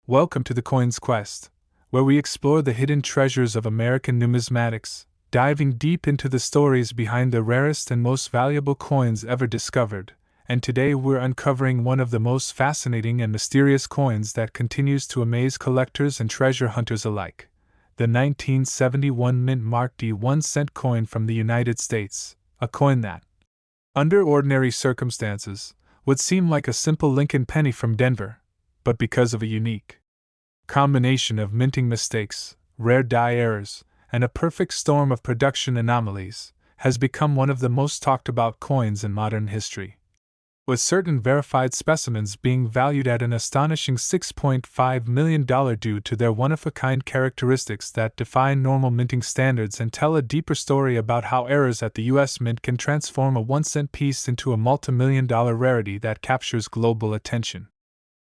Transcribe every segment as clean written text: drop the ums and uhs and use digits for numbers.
Welcome to the Coins Quest, where we explore the hidden treasures of American numismatics, diving deep into the stories behind the rarest and most valuable coins ever discovered. And today we're uncovering one of the most fascinating and mysterious coins that continues to amaze collectors and treasure hunters alike: the 1971 Mint Mark D 1-cent coin from the United States, a coin that, under ordinary circumstances, would seem like a simple Lincoln penny from Denver, but because of a unique combination of minting mistakes, rare die errors, and a perfect storm of production anomalies, has become one of the most talked about coins in modern history. With certain verified specimens being valued at an astonishing $6.5 million due to their one-of-a-kind characteristics that defy normal minting standards and tell a deeper story about how errors at the U.S. Mint can transform a 1-cent piece into a multi-million-dollar rarity that captures global attention.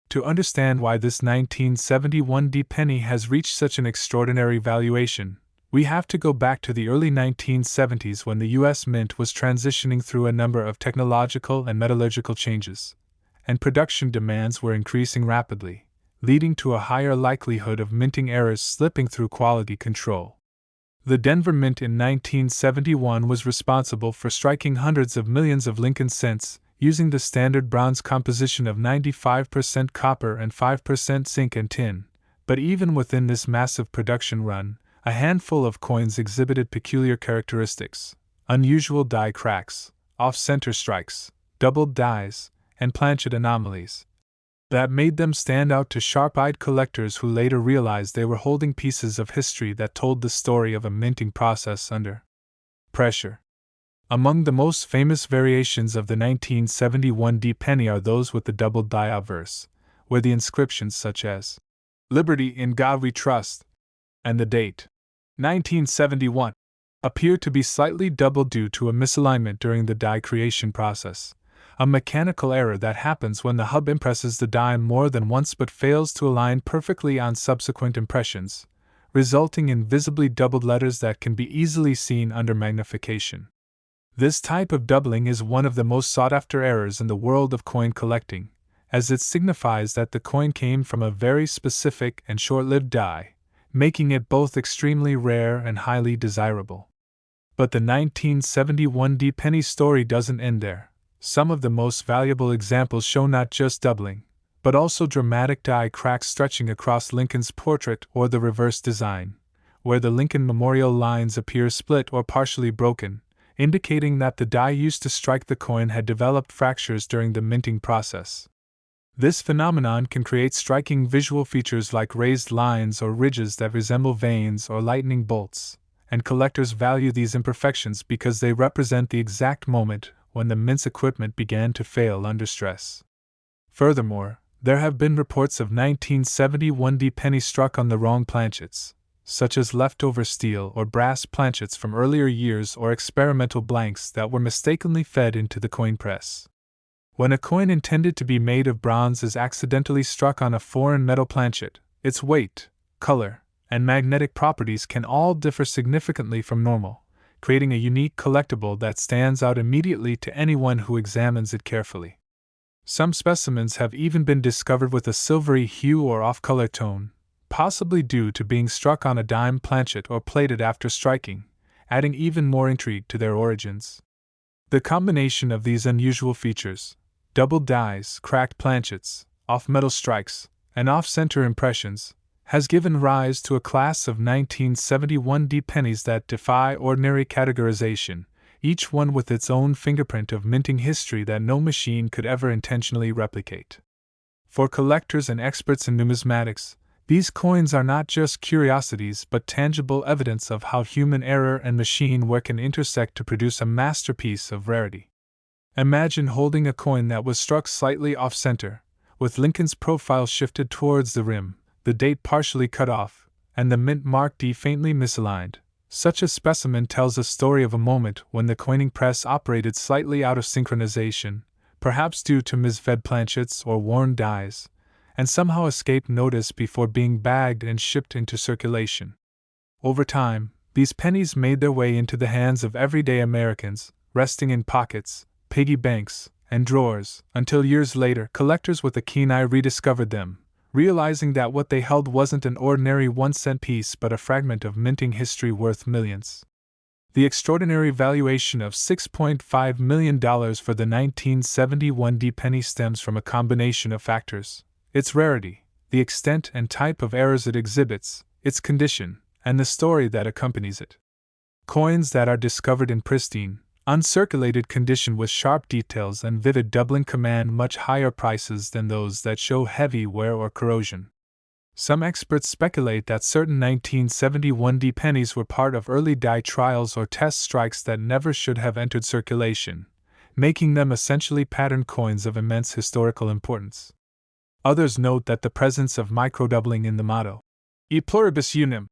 To understand why this 1971 D penny has reached such an extraordinary valuation, we have to go back to the early 1970s when the U.S. Mint was transitioning through a number of technological and metallurgical changes, and production demands were increasing rapidly, leading to a higher likelihood of minting errors slipping through quality control. The Denver Mint in 1971 was responsible for striking hundreds of millions of Lincoln cents, using the standard bronze composition of 95% copper and 5% zinc and tin. But even within this massive production run, a handful of coins exhibited peculiar characteristics: unusual die cracks, off-center strikes, doubled dies, and planchet anomalies that made them stand out to sharp-eyed collectors who later realized they were holding pieces of history that told the story of a minting process under pressure. Among the most famous variations of the 1971 D penny are those with the doubled die obverse, where the inscriptions such as "Liberty in God We Trust" and the date 1971 appear to be slightly doubled due to a misalignment during the die creation process, a mechanical error that happens when the hub impresses the die more than once but fails to align perfectly on subsequent impressions, resulting in visibly doubled letters that can be easily seen under magnification. This type of doubling is one of the most sought-after errors in the world of coin collecting, as it signifies that the coin came from a very specific and short-lived die, making it both extremely rare and highly desirable. But the 1971 D penny story doesn't end there. Some of the most valuable examples show not just doubling, but also dramatic die cracks stretching across Lincoln's portrait or the reverse design, where the Lincoln memorial lines appear split or partially broken, indicating that the die used to strike the coin had developed fractures during the minting process. This phenomenon can create striking visual features like raised lines or ridges that resemble veins or lightning bolts, and collectors value these imperfections because they represent the exact moment when the mint's equipment began to fail under stress. Furthermore, there have been reports of 1971 D pennies struck on the wrong planchets, such as leftover steel or brass planchets from earlier years or experimental blanks that were mistakenly fed into the coin press. When a coin intended to be made of bronze is accidentally struck on a foreign metal planchet, its weight, color, and magnetic properties can all differ significantly from normal, creating a unique collectible that stands out immediately to anyone who examines it carefully. Some specimens have even been discovered with a silvery hue or off-color tone, possibly due to being struck on a dime planchet or plated after striking, adding even more intrigue to their origins. The combination of these unusual features, doubled dies, cracked planchets, off-metal strikes, and off-center impressions, has given rise to a class of 1971 D pennies that defy ordinary categorization, each one with its own fingerprint of minting history that no machine could ever intentionally replicate. For collectors and experts in numismatics, these coins are not just curiosities but tangible evidence of how human error and machine work can intersect to produce a masterpiece of rarity. Imagine holding a coin that was struck slightly off-center, with Lincoln's profile shifted towards the rim, the date partially cut off, and the Mint Mark D faintly misaligned. Such a specimen tells a story of a moment when the coining press operated slightly out of synchronization, perhaps due to misfed planchets or worn dies, and somehow escaped notice before being bagged and shipped into circulation. Over time, these pennies made their way into the hands of everyday Americans, resting in pockets, piggy banks, and drawers, until years later collectors with a keen eye rediscovered them, realizing that what they held wasn't an ordinary 1-cent piece but a fragment of minting history worth millions. The extraordinary valuation of $6.5 million for the 1971 D penny stems from a combination of factors: its rarity, the extent and type of errors it exhibits, its condition, and the story that accompanies it. Coins that are discovered in pristine, uncirculated condition with sharp details and vivid doubling command much higher prices than those that show heavy wear or corrosion. Some experts speculate that certain 1971 D pennies were part of early die trials or test strikes that never should have entered circulation, making them essentially pattern coins of immense historical importance. Others note that the presence of microdoubling in the motto, E pluribus unum,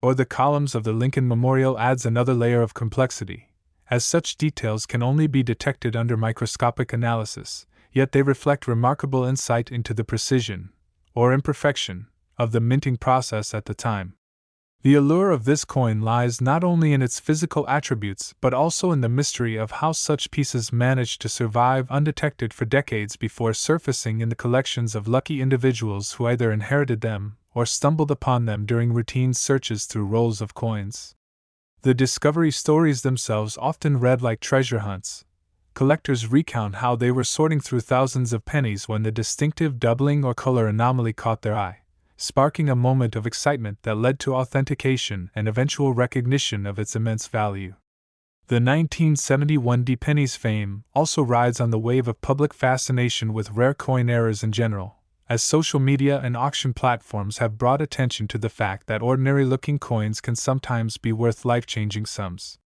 or the columns of the Lincoln Memorial adds another layer of complexity, as such details can only be detected under microscopic analysis, yet they reflect remarkable insight into the precision, or imperfection, of the minting process at the time. The allure of this coin lies not only in its physical attributes but also in the mystery of how such pieces managed to survive undetected for decades before surfacing in the collections of lucky individuals who either inherited them or stumbled upon them during routine searches through rolls of coins. The discovery stories themselves often read like treasure hunts. Collectors recount how they were sorting through thousands of pennies when the distinctive doubling or color anomaly caught their eye, sparking a moment of excitement that led to authentication and eventual recognition of its immense value. The 1971 D penny's fame also rides on the wave of public fascination with rare coin errors in general, as social media and auction platforms have brought attention to the fact that ordinary-looking coins can sometimes be worth life-changing sums.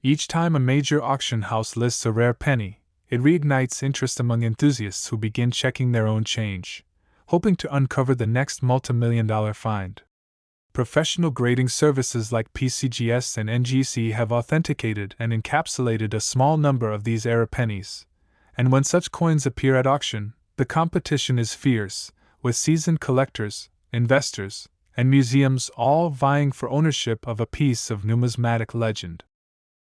Each time a major auction house lists a rare penny, it reignites interest among enthusiasts who begin checking their own change, hoping to uncover the next multi-million-dollar find. Professional grading services like PCGS and NGC have authenticated and encapsulated a small number of these rare pennies, and when such coins appear at auction, the competition is fierce, with seasoned collectors, investors, and museums all vying for ownership of a piece of numismatic legend.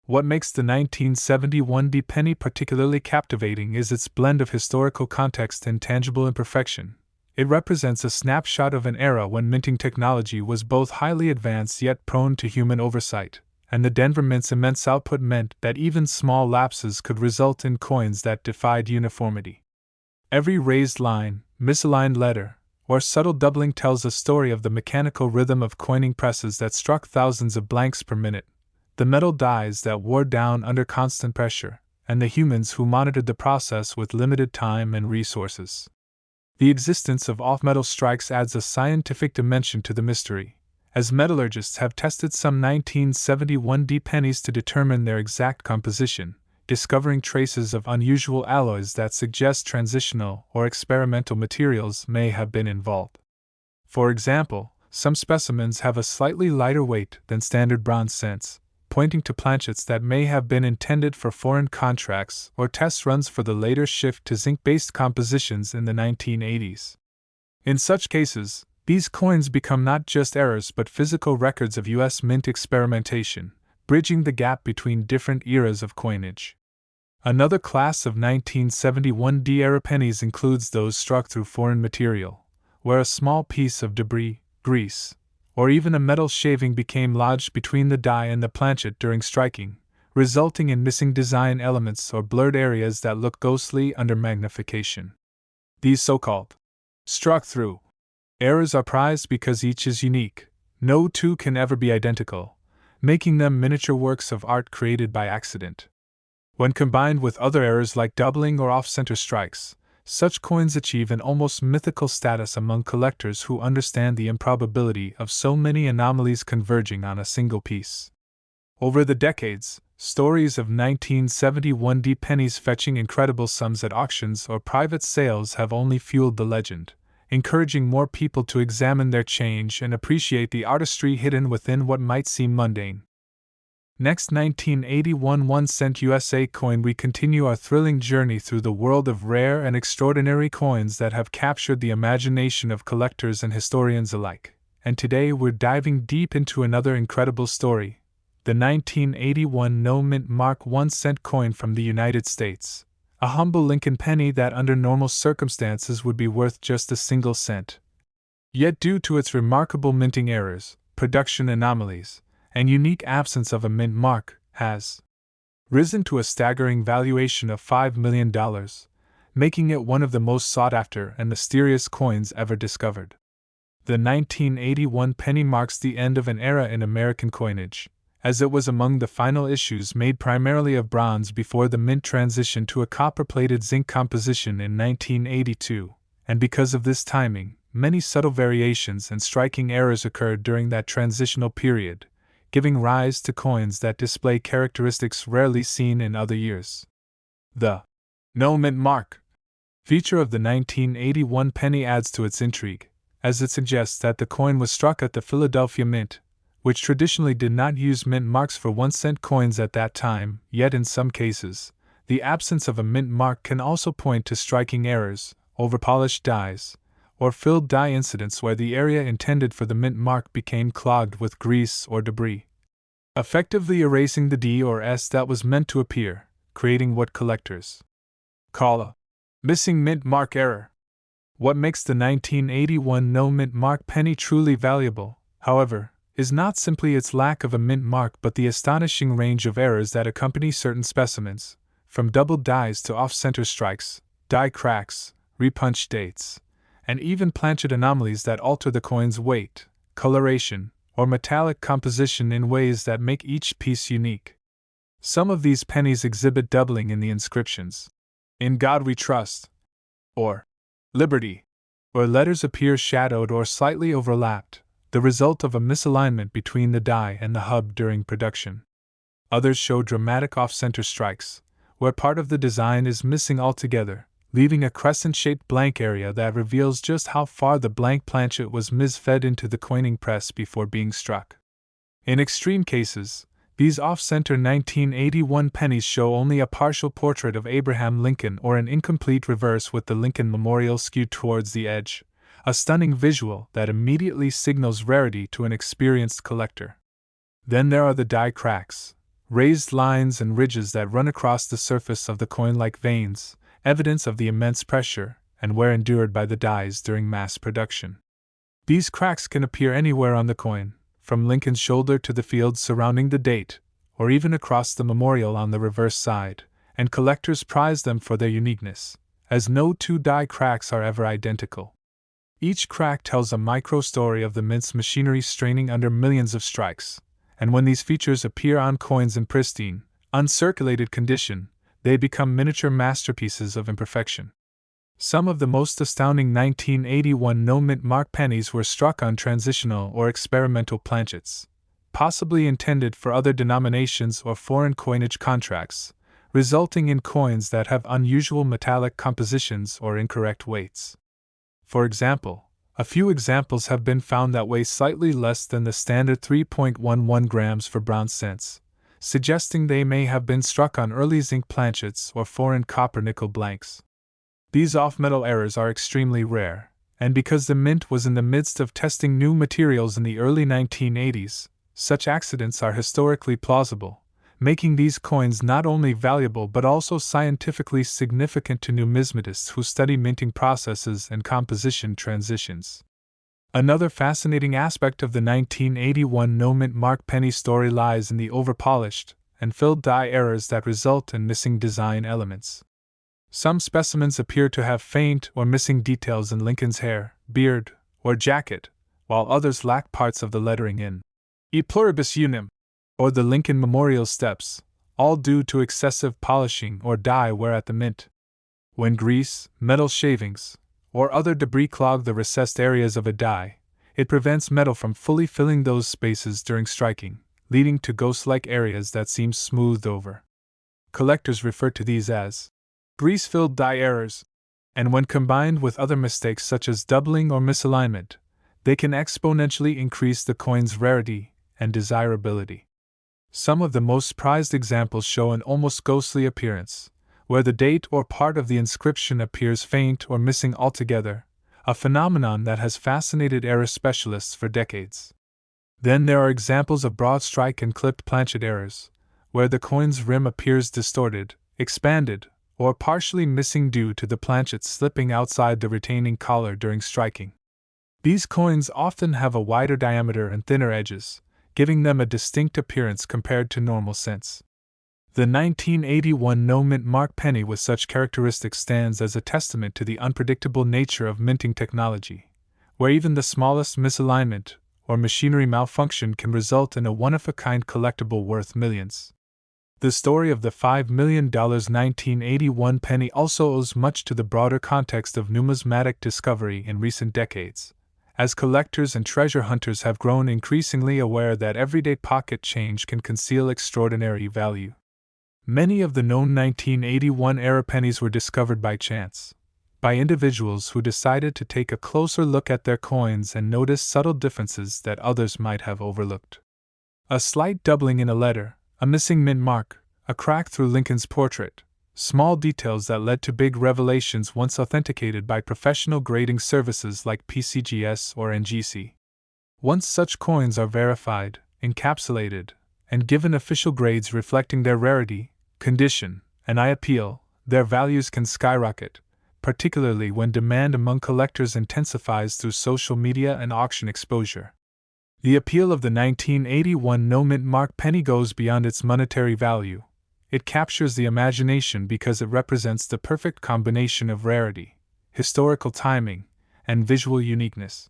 What makes the 1971 D penny particularly captivating is its blend of historical context and tangible imperfection. It represents a snapshot of an era when minting technology was both highly advanced yet prone to human oversight, and the Denver Mint's immense output meant that even small lapses could result in coins that defied uniformity. Every raised line, misaligned letter, or subtle doubling tells a story of the mechanical rhythm of coining presses that struck thousands of blanks per minute, the metal dies that wore down under constant pressure, and the humans who monitored the process with limited time and resources. The existence of off-metal strikes adds a scientific dimension to the mystery, as metallurgists have tested some 1971 D pennies to determine their exact composition, discovering traces of unusual alloys that suggest transitional or experimental materials may have been involved. For example, some specimens have a slightly lighter weight than standard bronze cents, pointing to planchets that may have been intended for foreign contracts or test runs for the later shift to zinc-based compositions in the 1980s. In such cases, these coins become not just errors but physical records of U.S. mint experimentation, bridging the gap between different eras of coinage. Another class of 1971 D-era pennies includes those struck through foreign material, where a small piece of debris, grease, or even a metal shaving became lodged between the die and the planchet during striking, resulting in missing design elements or blurred areas that look ghostly under magnification. These so-called struck through errors are prized because each is unique. No two can ever be identical, making them miniature works of art created by accident. When combined with other errors like doubling or off-center strikes, such coins achieve an almost mythical status among collectors who understand the improbability of so many anomalies converging on a single piece. Over the decades, stories of 1971 D pennies fetching incredible sums at auctions or private sales have only fueled the legend, encouraging more people to examine their change and appreciate the artistry hidden within what might seem mundane. Next, 1981 1-cent USA coin. We continue our thrilling journey through the world of rare and extraordinary coins that have captured the imagination of collectors and historians alike. And today we're diving deep into another incredible story, the 1981 no-mint mark 1-cent coin from the United States, a humble Lincoln penny that under normal circumstances would be worth just a single cent. Yet due to its remarkable minting errors, production anomalies, and unique absence of a mint mark, has risen to a staggering valuation of $5 million, making it one of the most sought-after and mysterious coins ever discovered. The 1981 penny marks the end of an era in American coinage, as it was among the final issues made primarily of bronze before the mint transitioned to a copper-plated zinc composition in 1982, and because of this timing, many subtle variations and striking errors occurred during that transitional period, giving rise to coins that display characteristics rarely seen in other years. The no mint mark feature of the 1981 penny adds to its intrigue, as it suggests that the coin was struck at the Philadelphia Mint, which traditionally did not use mint marks for 1-cent coins at that time, yet in some cases, the absence of a mint mark can also point to striking errors, overpolished dies, or filled die incidents where the area intended for the mint mark became clogged with grease or debris, effectively erasing the D or S that was meant to appear, creating what collectors call a missing mint mark error. What makes the 1981 no mint mark penny truly valuable, however, is not simply its lack of a mint mark but the astonishing range of errors that accompany certain specimens, from doubled dies to off-center strikes, die cracks, repunch dates, and even planchet anomalies that alter the coin's weight, coloration, or metallic composition in ways that make each piece unique. Some of these pennies exhibit doubling in the inscriptions. "In God We Trust," or "Liberty," where letters appear shadowed or slightly overlapped, the result of a misalignment between the die and the hub during production. Others show dramatic off-center strikes, where part of the design is missing altogether, leaving a crescent-shaped blank area that reveals just how far the blank planchet was misfed into the coining press before being struck. In extreme cases, these off-center 1981 pennies show only a partial portrait of Abraham Lincoln or an incomplete reverse with the Lincoln Memorial skewed towards the edge, a stunning visual that immediately signals rarity to an experienced collector. Then there are the die cracks, raised lines and ridges that run across the surface of the coin like veins, evidence of the immense pressure and wear endured by the dies during mass production. These cracks can appear anywhere on the coin, from Lincoln's shoulder to the fields surrounding the date, or even across the memorial on the reverse side, and collectors prize them for their uniqueness, as no two die cracks are ever identical. Each crack tells a micro-story of the mint's machinery straining under millions of strikes, and when these features appear on coins in pristine, uncirculated condition, they become miniature masterpieces of imperfection. Some of the most astounding 1981 no-mint mark pennies were struck on transitional or experimental planchets, possibly intended for other denominations or foreign coinage contracts, resulting in coins that have unusual metallic compositions or incorrect weights. For example, a few examples have been found that weigh slightly less than the standard 3.11 grams for bronze cents, suggesting they may have been struck on early zinc planchets or foreign copper-nickel blanks. These off-metal errors are extremely rare, and because the mint was in the midst of testing new materials in the early 1980s, such accidents are historically plausible, making these coins not only valuable but also scientifically significant to numismatists who study minting processes and composition transitions. Another fascinating aspect of the 1981 no-mint mark penny story lies in the overpolished and filled die errors that result in missing design elements. Some specimens appear to have faint or missing details in Lincoln's hair, beard, or jacket, while others lack parts of the lettering in E pluribus unum, or the Lincoln Memorial steps, all due to excessive polishing or die wear at the mint. When grease, metal shavings, or other debris clog the recessed areas of a die, it prevents metal from fully filling those spaces during striking, leading to ghost-like areas that seem smoothed over. Collectors refer to these as grease-filled die errors, and when combined with other mistakes such as doubling or misalignment, they can exponentially increase the coin's rarity and desirability. Some of the most prized examples show an almost ghostly appearance, where the date or part of the inscription appears faint or missing altogether, a phenomenon that has fascinated error specialists for decades. Then there are examples of broad strike and clipped planchet errors, where the coin's rim appears distorted, expanded, or partially missing due to the planchet slipping outside the retaining collar during striking. These coins often have a wider diameter and thinner edges, giving them a distinct appearance compared to normal cents. The 1981 no-mint mark penny with such characteristics stands as a testament to the unpredictable nature of minting technology, where even the smallest misalignment or machinery malfunction can result in a one-of-a-kind collectible worth millions. The story of the $5 million 1981 penny also owes much to the broader context of numismatic discovery in recent decades, as collectors and treasure hunters have grown increasingly aware that everyday pocket change can conceal extraordinary value. Many of the known 1981-era pennies were discovered by chance, by individuals who decided to take a closer look at their coins and notice subtle differences that others might have overlooked. A slight doubling in a letter, a missing mint mark, a crack through Lincoln's portrait, small details that led to big revelations once authenticated by professional grading services like PCGS or NGC. Once such coins are verified, encapsulated, and given official grades reflecting their rarity, condition, and appeal, their values can skyrocket, particularly when demand among collectors intensifies through social media and auction exposure. The appeal of the 1981 no-mint mark penny goes beyond its monetary value. It captures the imagination because it represents the perfect combination of rarity, historical timing, and visual uniqueness.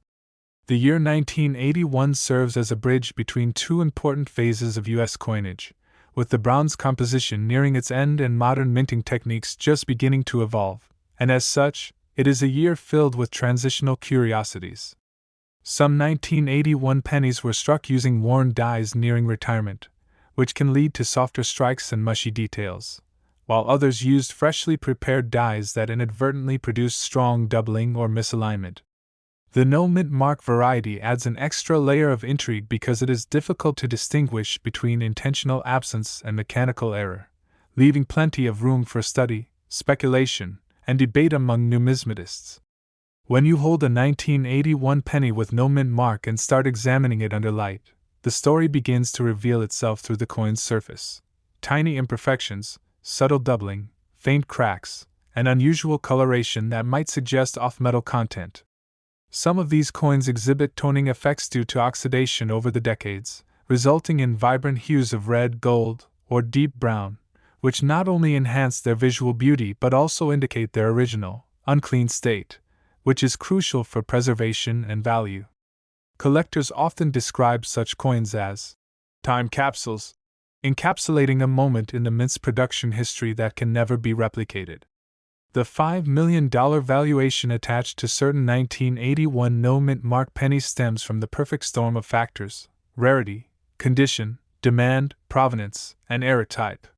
The year 1981 serves as a bridge between two important phases of U.S. coinage, with the bronze composition nearing its end and modern minting techniques just beginning to evolve, and as such, it is a year filled with transitional curiosities. Some 1981 pennies were struck using worn dies nearing retirement, which can lead to softer strikes and mushy details, while others used freshly prepared dies that inadvertently produced strong doubling or misalignment. The no-mint mark variety adds an extra layer of intrigue because it is difficult to distinguish between intentional absence and mechanical error, leaving plenty of room for study, speculation, and debate among numismatists. When you hold a 1981 penny with no mint mark and start examining it under light, the story begins to reveal itself through the coin's surface. Tiny imperfections, subtle doubling, faint cracks, and unusual coloration that might suggest off-metal content. Some of these coins exhibit toning effects due to oxidation over the decades, resulting in vibrant hues of red, gold, or deep brown, which not only enhance their visual beauty but also indicate their original, unclean state, which is crucial for preservation and value. Collectors often describe such coins as time capsules, encapsulating a moment in the mint's production history that can never be replicated. The $5 million valuation attached to certain 1981 no-mint mark pennies stems from the perfect storm of factors: rarity, condition, demand, provenance, and era type.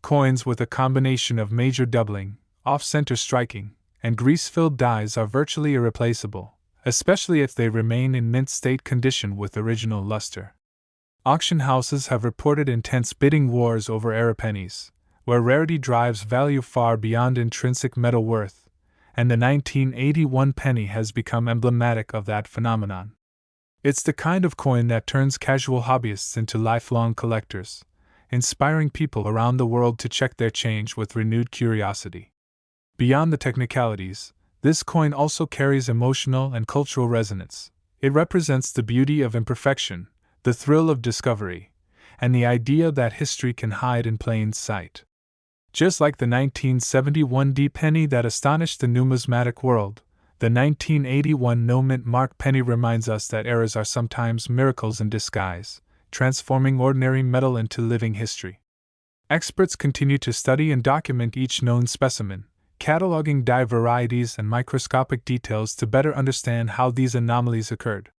Coins with a combination of major doubling, off-center striking, and grease-filled dies are virtually irreplaceable, especially if they remain in mint state condition with original luster. Auction houses have reported intense bidding wars over era pennies, where rarity drives value far beyond intrinsic metal worth, and the 1981 penny has become emblematic of that phenomenon. It's the kind of coin that turns casual hobbyists into lifelong collectors, inspiring people around the world to check their change with renewed curiosity. Beyond the technicalities, this coin also carries emotional and cultural resonance. It represents the beauty of imperfection, the thrill of discovery, and the idea that history can hide in plain sight. Just like the 1971 D penny that astonished the numismatic world, the 1981 no-mint mark penny reminds us that errors are sometimes miracles in disguise, transforming ordinary metal into living history. Experts continue to study and document each known specimen, cataloging die varieties and microscopic details to better understand how these anomalies occurred.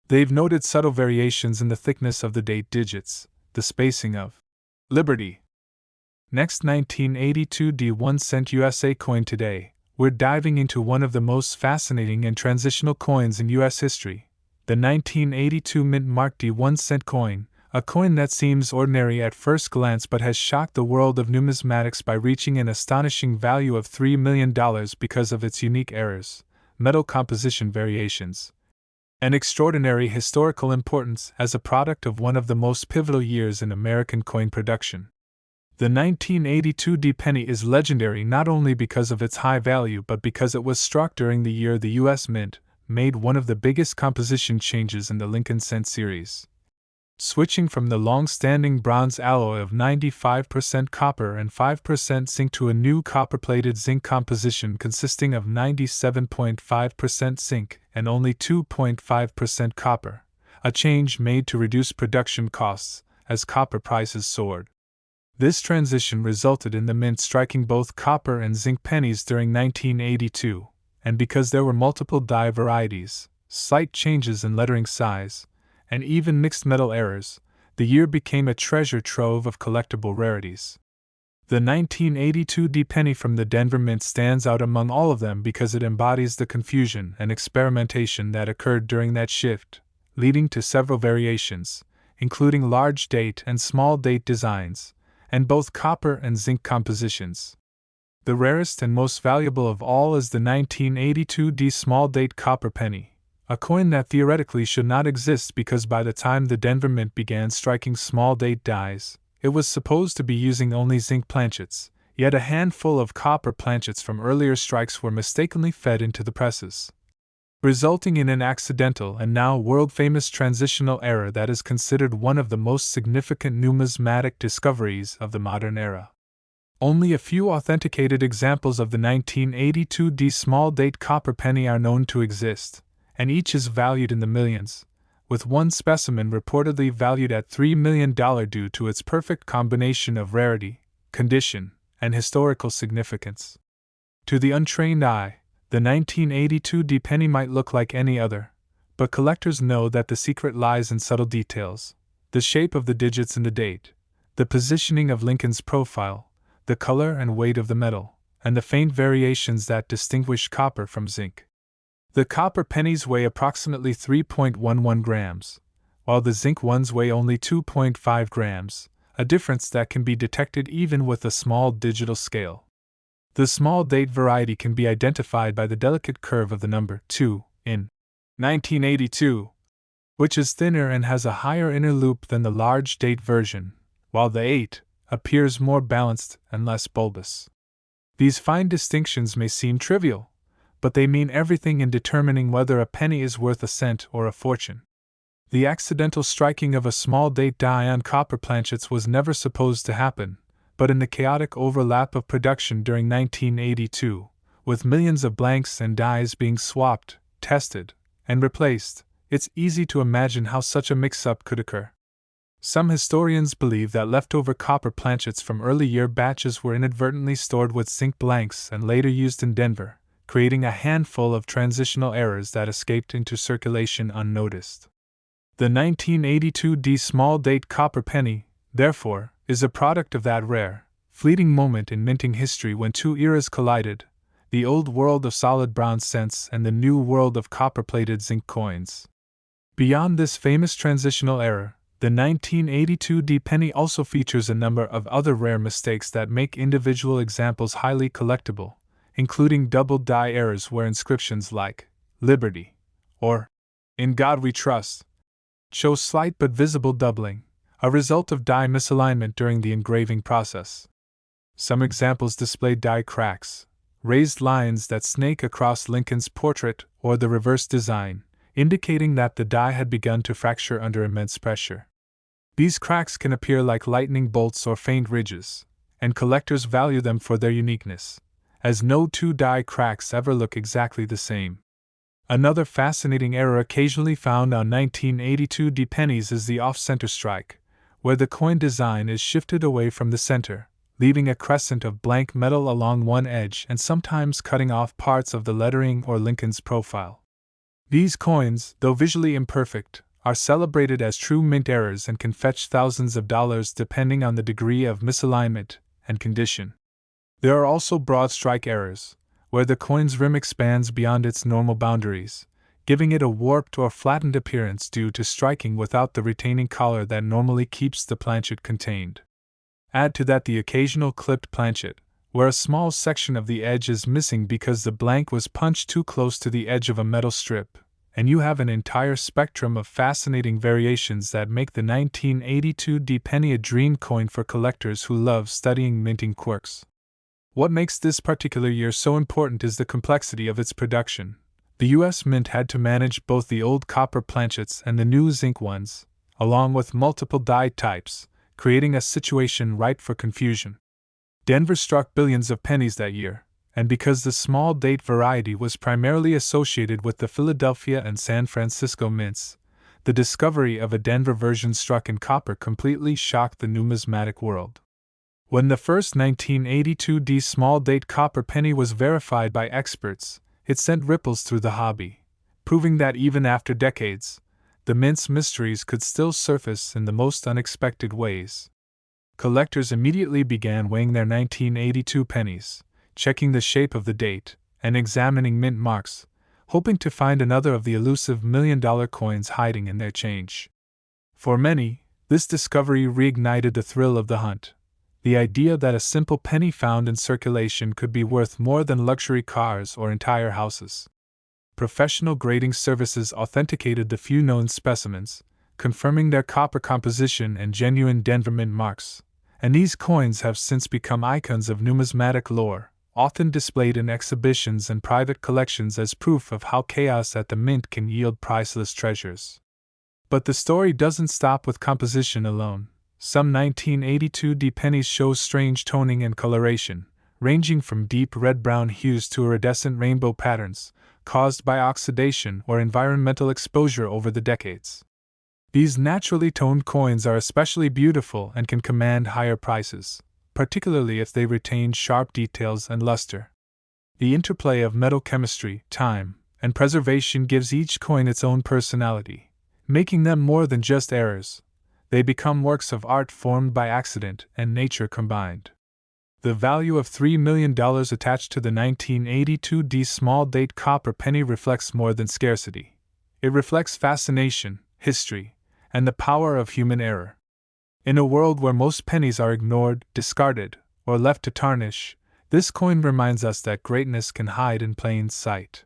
They've noted subtle variations in the thickness of the date digits, the spacing of Liberty. Next, 1982 D1 cent USA coin. Today, we're diving into one of the most fascinating and transitional coins in U.S. history, the 1982 mint mark D1 cent coin, a coin that seems ordinary at first glance but has shocked the world of numismatics by reaching an astonishing value of $3 million because of its unique errors, metal composition variations, and extraordinary historical importance as a product of one of the most pivotal years in American coin production. The 1982 D penny is legendary not only because of its high value but because it was struck during the year the U.S. Mint, made one of the biggest composition changes in the Lincoln Cent series. Switching from the long-standing bronze alloy of 95% copper and 5% zinc to a new copper-plated zinc composition consisting of 97.5% zinc and only 2.5% copper, a change made to reduce production costs as copper prices soared. This transition resulted in the mint striking both copper and zinc pennies during 1982, and because there were multiple die varieties, slight changes in lettering size, and even mixed metal errors, the year became a treasure trove of collectible rarities. The 1982 D penny from the Denver Mint stands out among all of them because it embodies the confusion and experimentation that occurred during that shift, leading to several variations, including large date and small date designs, and both copper and zinc compositions. The rarest and most valuable of all is the 1982 D small date copper penny, a coin that theoretically should not exist because by the time the Denver Mint began striking small date dies, it was supposed to be using only zinc planchets, yet a handful of copper planchets from earlier strikes were mistakenly fed into the presses, resulting in an accidental and now world-famous transitional error that is considered one of the most significant numismatic discoveries of the modern era. Only a few authenticated examples of the 1982 D small date copper penny are known to exist, and each is valued in the millions, with one specimen reportedly valued at $3 million due to its perfect combination of rarity, condition, and historical significance. To the untrained eye, the 1982 D penny might look like any other, but collectors know that the secret lies in subtle details: the shape of the digits in the date, the positioning of Lincoln's profile, the color and weight of the metal, and the faint variations that distinguish copper from zinc. The copper pennies weigh approximately 3.11 grams, while the zinc ones weigh only 2.5 grams, a difference that can be detected even with a small digital scale. The small date variety can be identified by the delicate curve of the number 2 in 1982, which is thinner and has a higher inner loop than the large date version, while the 8 appears more balanced and less bulbous. These fine distinctions may seem trivial, but they mean everything in determining whether a penny is worth a cent or a fortune. The accidental striking of a small date die on copper planchets was never supposed to happen, but in the chaotic overlap of production during 1982, with millions of blanks and dies being swapped, tested, and replaced, it's easy to imagine how such a mix-up could occur. Some historians believe that leftover copper planchets from early year batches were inadvertently stored with zinc blanks and later used in Denver, creating a handful of transitional errors that escaped into circulation unnoticed. The 1982 D small date copper penny, therefore, is a product of that rare, fleeting moment in minting history when two eras collided: the old world of solid bronze cents and the new world of copper-plated zinc coins. Beyond this famous transitional error, the 1982 D penny also features a number of other rare mistakes that make individual examples highly collectible, including double die errors where inscriptions like "Liberty" or "In God We Trust" show slight but visible doubling, a result of die misalignment during the engraving process. Some examples display die cracks, raised lines that snake across Lincoln's portrait, or the reverse design, indicating that the die had begun to fracture under immense pressure. These cracks can appear like lightning bolts or faint ridges, and collectors value them for their uniqueness, as no two die cracks ever look exactly the same. Another fascinating error occasionally found on 1982 D pennies is the off-center strike, where the coin design is shifted away from the center, leaving a crescent of blank metal along one edge and sometimes cutting off parts of the lettering or Lincoln's profile. These coins, though visually imperfect, are celebrated as true mint errors and can fetch thousands of dollars depending on the degree of misalignment and condition. There are also broad strike errors, where the coin's rim expands beyond its normal boundaries, giving it a warped or flattened appearance due to striking without the retaining collar that normally keeps the planchet contained. Add to that the occasional clipped planchet, where a small section of the edge is missing because the blank was punched too close to the edge of a metal strip, and you have an entire spectrum of fascinating variations that make the 1982 D penny a dream coin for collectors who love studying minting quirks. What makes this particular year so important is the complexity of its production. The U.S. Mint had to manage both the old copper planchets and the new zinc ones, along with multiple die types, creating a situation ripe for confusion. Denver struck billions of pennies that year, and because the small date variety was primarily associated with the Philadelphia and San Francisco mints, the discovery of a Denver version struck in copper completely shocked the numismatic world. When the first 1982 D small date copper penny was verified by experts, it sent ripples through the hobby, proving that even after decades, the mint's mysteries could still surface in the most unexpected ways. Collectors immediately began weighing their 1982 pennies, checking the shape of the date, and examining mint marks, hoping to find another of the elusive million-dollar coins hiding in their change. For many, this discovery reignited the thrill of the hunt. The idea that a simple penny found in circulation could be worth more than luxury cars or entire houses. Professional grading services authenticated the few known specimens, confirming their copper composition and genuine Denver mint marks, and these coins have since become icons of numismatic lore, often displayed in exhibitions and private collections as proof of how chaos at the mint can yield priceless treasures. But the story doesn't stop with composition alone. Some 1982 D pennies show strange toning and coloration, ranging from deep red-brown hues to iridescent rainbow patterns, caused by oxidation or environmental exposure over the decades. These naturally toned coins are especially beautiful and can command higher prices, particularly if they retain sharp details and luster. The interplay of metal chemistry, time, and preservation gives each coin its own personality, making them more than just errors. They become works of art formed by accident and nature combined. The value of $3 million attached to the 1982 D small date copper penny reflects more than scarcity. It reflects fascination, history, and the power of human error. In a world where most pennies are ignored, discarded, or left to tarnish, this coin reminds us that greatness can hide in plain sight.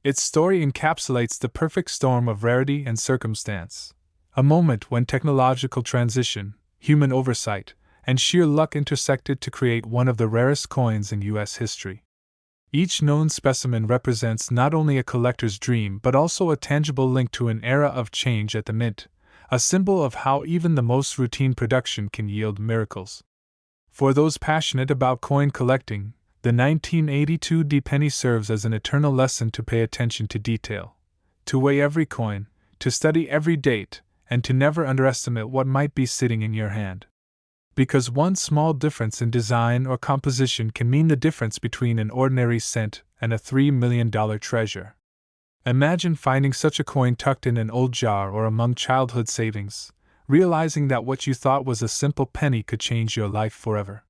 Its story encapsulates the perfect storm of rarity and circumstance. A moment when technological transition, human oversight, and sheer luck intersected to create one of the rarest coins in U.S. history. Each known specimen represents not only a collector's dream but also a tangible link to an era of change at the mint, a symbol of how even the most routine production can yield miracles. For those passionate about coin collecting, the 1982 D penny serves as an eternal lesson to pay attention to detail, to weigh every coin, to study every date, and to never underestimate what might be sitting in your hand. Because one small difference in design or composition can mean the difference between an ordinary cent and a $3 million treasure. Imagine finding such a coin tucked in an old jar or among childhood savings, realizing that what you thought was a simple penny could change your life forever.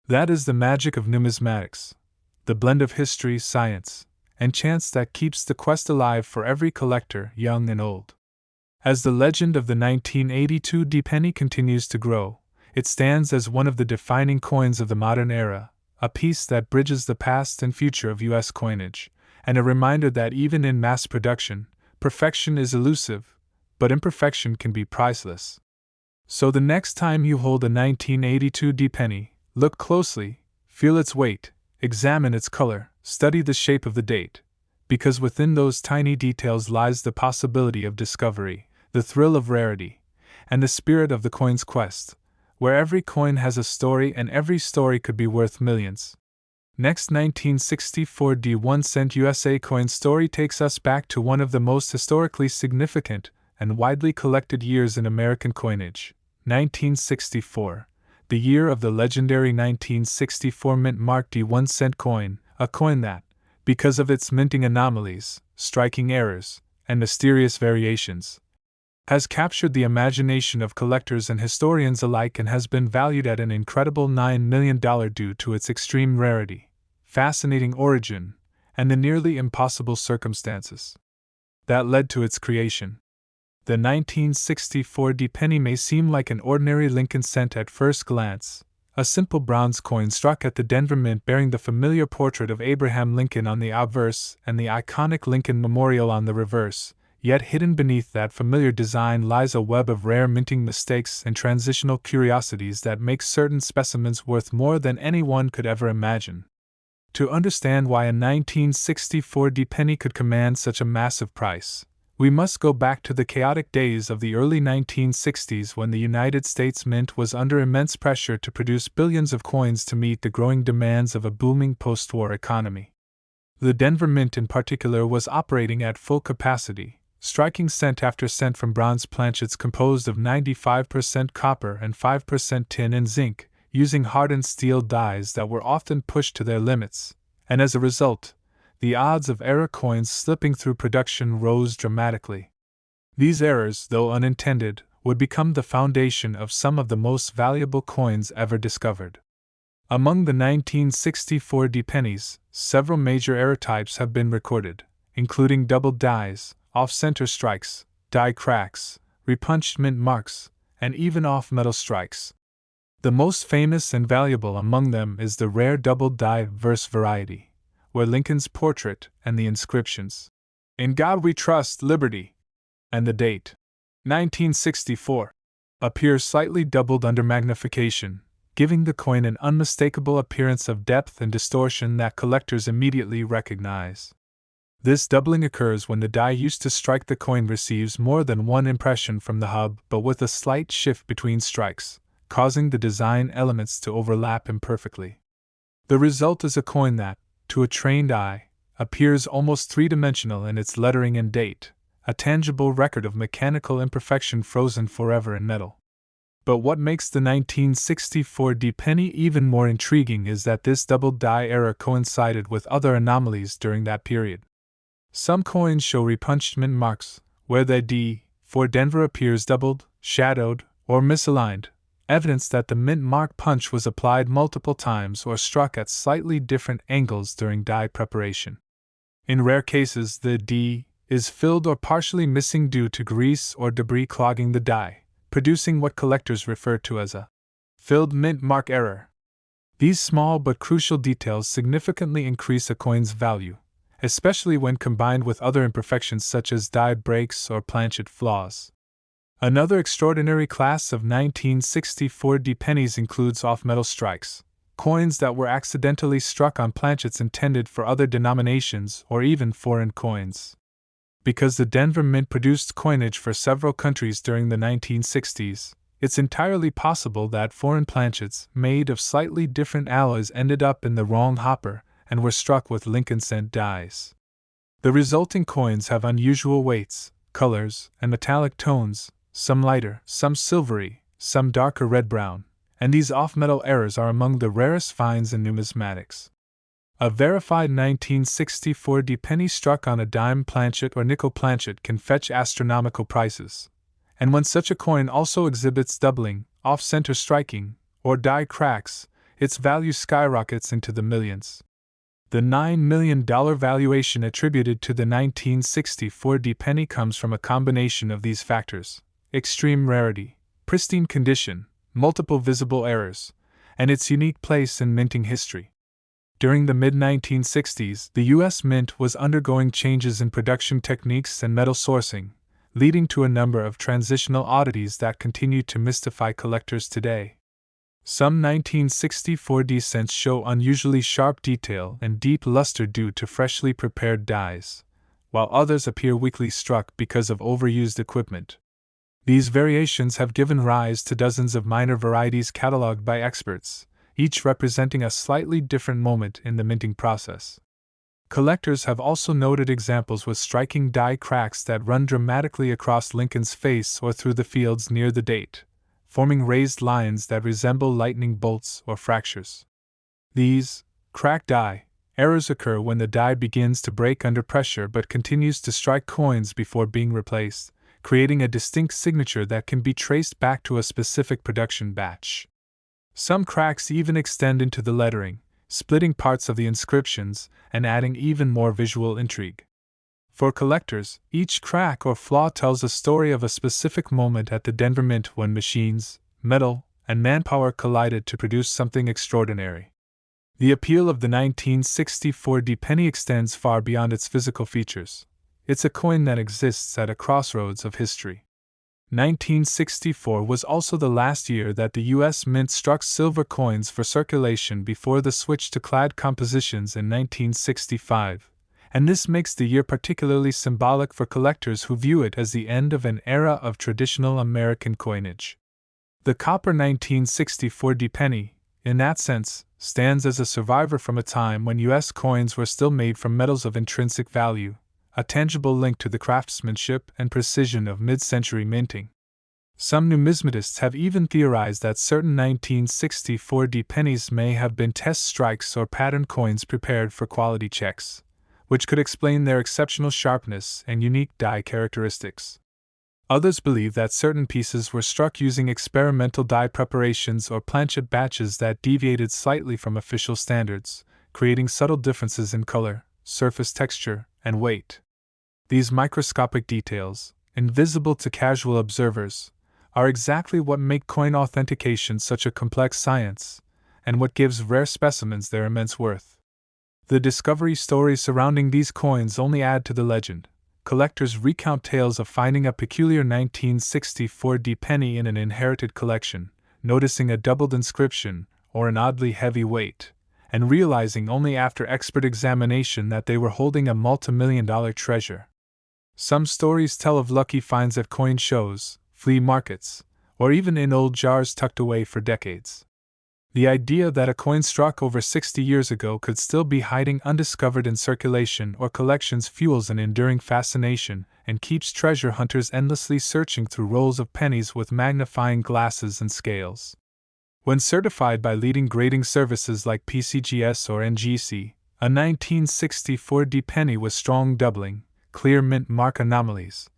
That is the magic of numismatics, the blend of history, science, and chance that keeps the quest alive for every collector, young and old. As the legend of the 1982 D penny continues to grow, it stands as one of the defining coins of the modern era, a piece that bridges the past and future of U.S. coinage, and a reminder that even in mass production, perfection is elusive, but imperfection can be priceless. So the next time you hold a 1982 D penny, look closely, feel its weight, examine its color, study the shape of the date, because within those tiny details lies the possibility of discovery, the thrill of rarity, and the spirit of the coin's quest, where every coin has a story and every story could be worth millions. Next, 1964 D 1 cent USA coin story takes us back to one of the most historically significant and widely collected years in American coinage, 1964, the year of the legendary 1964 mint-marked D 1 cent coin, a coin that, because of its minting anomalies, striking errors, and mysterious variations, has captured the imagination of collectors and historians alike and has been valued at an incredible $9 million due to its extreme rarity, fascinating origin, and the nearly impossible circumstances that led to its creation. The 1964 D penny may seem like an ordinary Lincoln cent at first glance, a simple bronze coin struck at the Denver Mint bearing the familiar portrait of Abraham Lincoln on the obverse and the iconic Lincoln Memorial on the reverse. Yet hidden beneath that familiar design lies a web of rare minting mistakes and transitional curiosities that make certain specimens worth more than anyone could ever imagine. To understand why a 1964 D penny could command such a massive price, we must go back to the chaotic days of the early 1960s when the United States Mint was under immense pressure to produce billions of coins to meet the growing demands of a booming post-war economy. The Denver Mint in particular was operating at full capacity, striking cent after cent from bronze planchets composed of 95% copper and 5% tin and zinc, using hardened steel dies that were often pushed to their limits, and as a result, the odds of error coins slipping through production rose dramatically. These errors, though unintended, would become the foundation of some of the most valuable coins ever discovered. Among the 1964 D pennies, several major error types have been recorded, including double dies, off-center strikes, die cracks, repunched mint marks, and even off-metal strikes. The most famous and valuable among them is the rare double die verse variety, where Lincoln's portrait and the inscriptions, "In God We Trust, Liberty," and the date, 1964, appear slightly doubled under magnification, giving the coin an unmistakable appearance of depth and distortion that collectors immediately recognize. This doubling occurs when the die used to strike the coin receives more than one impression from the hub but with a slight shift between strikes, causing the design elements to overlap imperfectly. The result is a coin that, to a trained eye, appears almost three-dimensional in its lettering and date, a tangible record of mechanical imperfection frozen forever in metal. But what makes the 1964 D penny even more intriguing is that this double die error coincided with other anomalies during that period. Some coins show repunched mint marks, where the D for Denver appears doubled, shadowed, or misaligned, evidence that the mint mark punch was applied multiple times or struck at slightly different angles during die preparation. In rare cases, the D is filled or partially missing due to grease or debris clogging the die, producing what collectors refer to as a filled mint mark error. These small but crucial details significantly increase a coin's value, especially when combined with other imperfections such as die breaks or planchet flaws. Another extraordinary class of 1964 D pennies includes off-metal strikes, coins that were accidentally struck on planchets intended for other denominations or even foreign coins. Because the Denver Mint produced coinage for several countries during the 1960s, it's entirely possible that foreign planchets made of slightly different alloys ended up in the wrong hopper and were struck with Lincoln cent dies. The resulting coins have unusual weights, colors, and metallic tones, some lighter, some silvery, some darker red-brown, and these off-metal errors are among the rarest finds in numismatics. A verified 1964 D penny struck on a dime planchet or nickel planchet can fetch astronomical prices, and when such a coin also exhibits doubling, off-center striking, or die cracks, its value skyrockets into the millions. The $9 million valuation attributed to the 1964 D penny comes from a combination of these factors: extreme rarity, pristine condition, multiple visible errors, and its unique place in minting history. During the mid-1960s, the U.S. Mint was undergoing changes in production techniques and metal sourcing, leading to a number of transitional oddities that continue to mystify collectors today. Some 1964 D cents show unusually sharp detail and deep luster due to freshly prepared dies, while others appear weakly struck because of overused equipment. These variations have given rise to dozens of minor varieties catalogued by experts, each representing a slightly different moment in the minting process. Collectors have also noted examples with striking die cracks that run dramatically across Lincoln's face or through the fields near the date, forming raised lines that resemble lightning bolts or fractures. These cracked die errors occur when the die begins to break under pressure but continues to strike coins before being replaced, creating a distinct signature that can be traced back to a specific production batch. Some cracks even extend into the lettering, splitting parts of the inscriptions and adding even more visual intrigue. For collectors, each crack or flaw tells a story of a specific moment at the Denver Mint when machines, metal, and manpower collided to produce something extraordinary. The appeal of the 1964 D penny extends far beyond its physical features. It's a coin that exists at a crossroads of history. 1964 was also the last year that the U.S. Mint struck silver coins for circulation before the switch to clad compositions in 1965, and this makes the year particularly symbolic for collectors who view it as the end of an era of traditional American coinage. The copper 1964 penny, in that sense, stands as a survivor from a time when U.S. coins were still made from metals of intrinsic value, a tangible link to the craftsmanship and precision of mid-century minting. Some numismatists have even theorized that certain 1964 pennies may have been test strikes or pattern coins prepared for quality checks, which could explain their exceptional sharpness and unique die characteristics. Others believe that certain pieces were struck using experimental die preparations or planchet batches that deviated slightly from official standards, creating subtle differences in color, surface texture, and weight. These microscopic details, invisible to casual observers, are exactly what make coin authentication such a complex science, and what gives rare specimens their immense worth. The discovery stories surrounding these coins only add to the legend. Collectors recount tales of finding a peculiar 1964 penny in an inherited collection, noticing a doubled inscription or an oddly heavy weight, and realizing only after expert examination that they were holding a multi-million-dollar treasure. Some stories tell of lucky finds at coin shows, flea markets, or even in old jars tucked away for decades. The idea that a coin struck over 60 years ago could still be hiding undiscovered in circulation or collections fuels an enduring fascination and keeps treasure hunters endlessly searching through rolls of pennies with magnifying glasses and scales. When certified by leading grading services like PCGS or NGC, a 1964 penny with strong doubling, clear mint mark anomalies,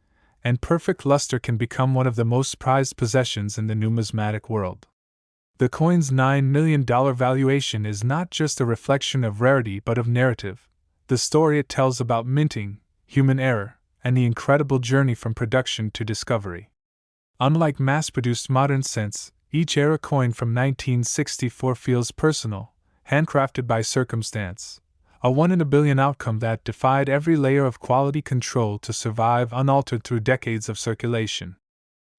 and perfect luster can become one of the most prized possessions in the numismatic world. The coin's $9 million valuation is not just a reflection of rarity but of narrative, the story it tells about minting, human error, and the incredible journey from production to discovery. Unlike mass-produced modern cents, each era coin from 1964 feels personal, handcrafted by circumstance, a one-in-a-billion outcome that defied every layer of quality control to survive unaltered through decades of circulation.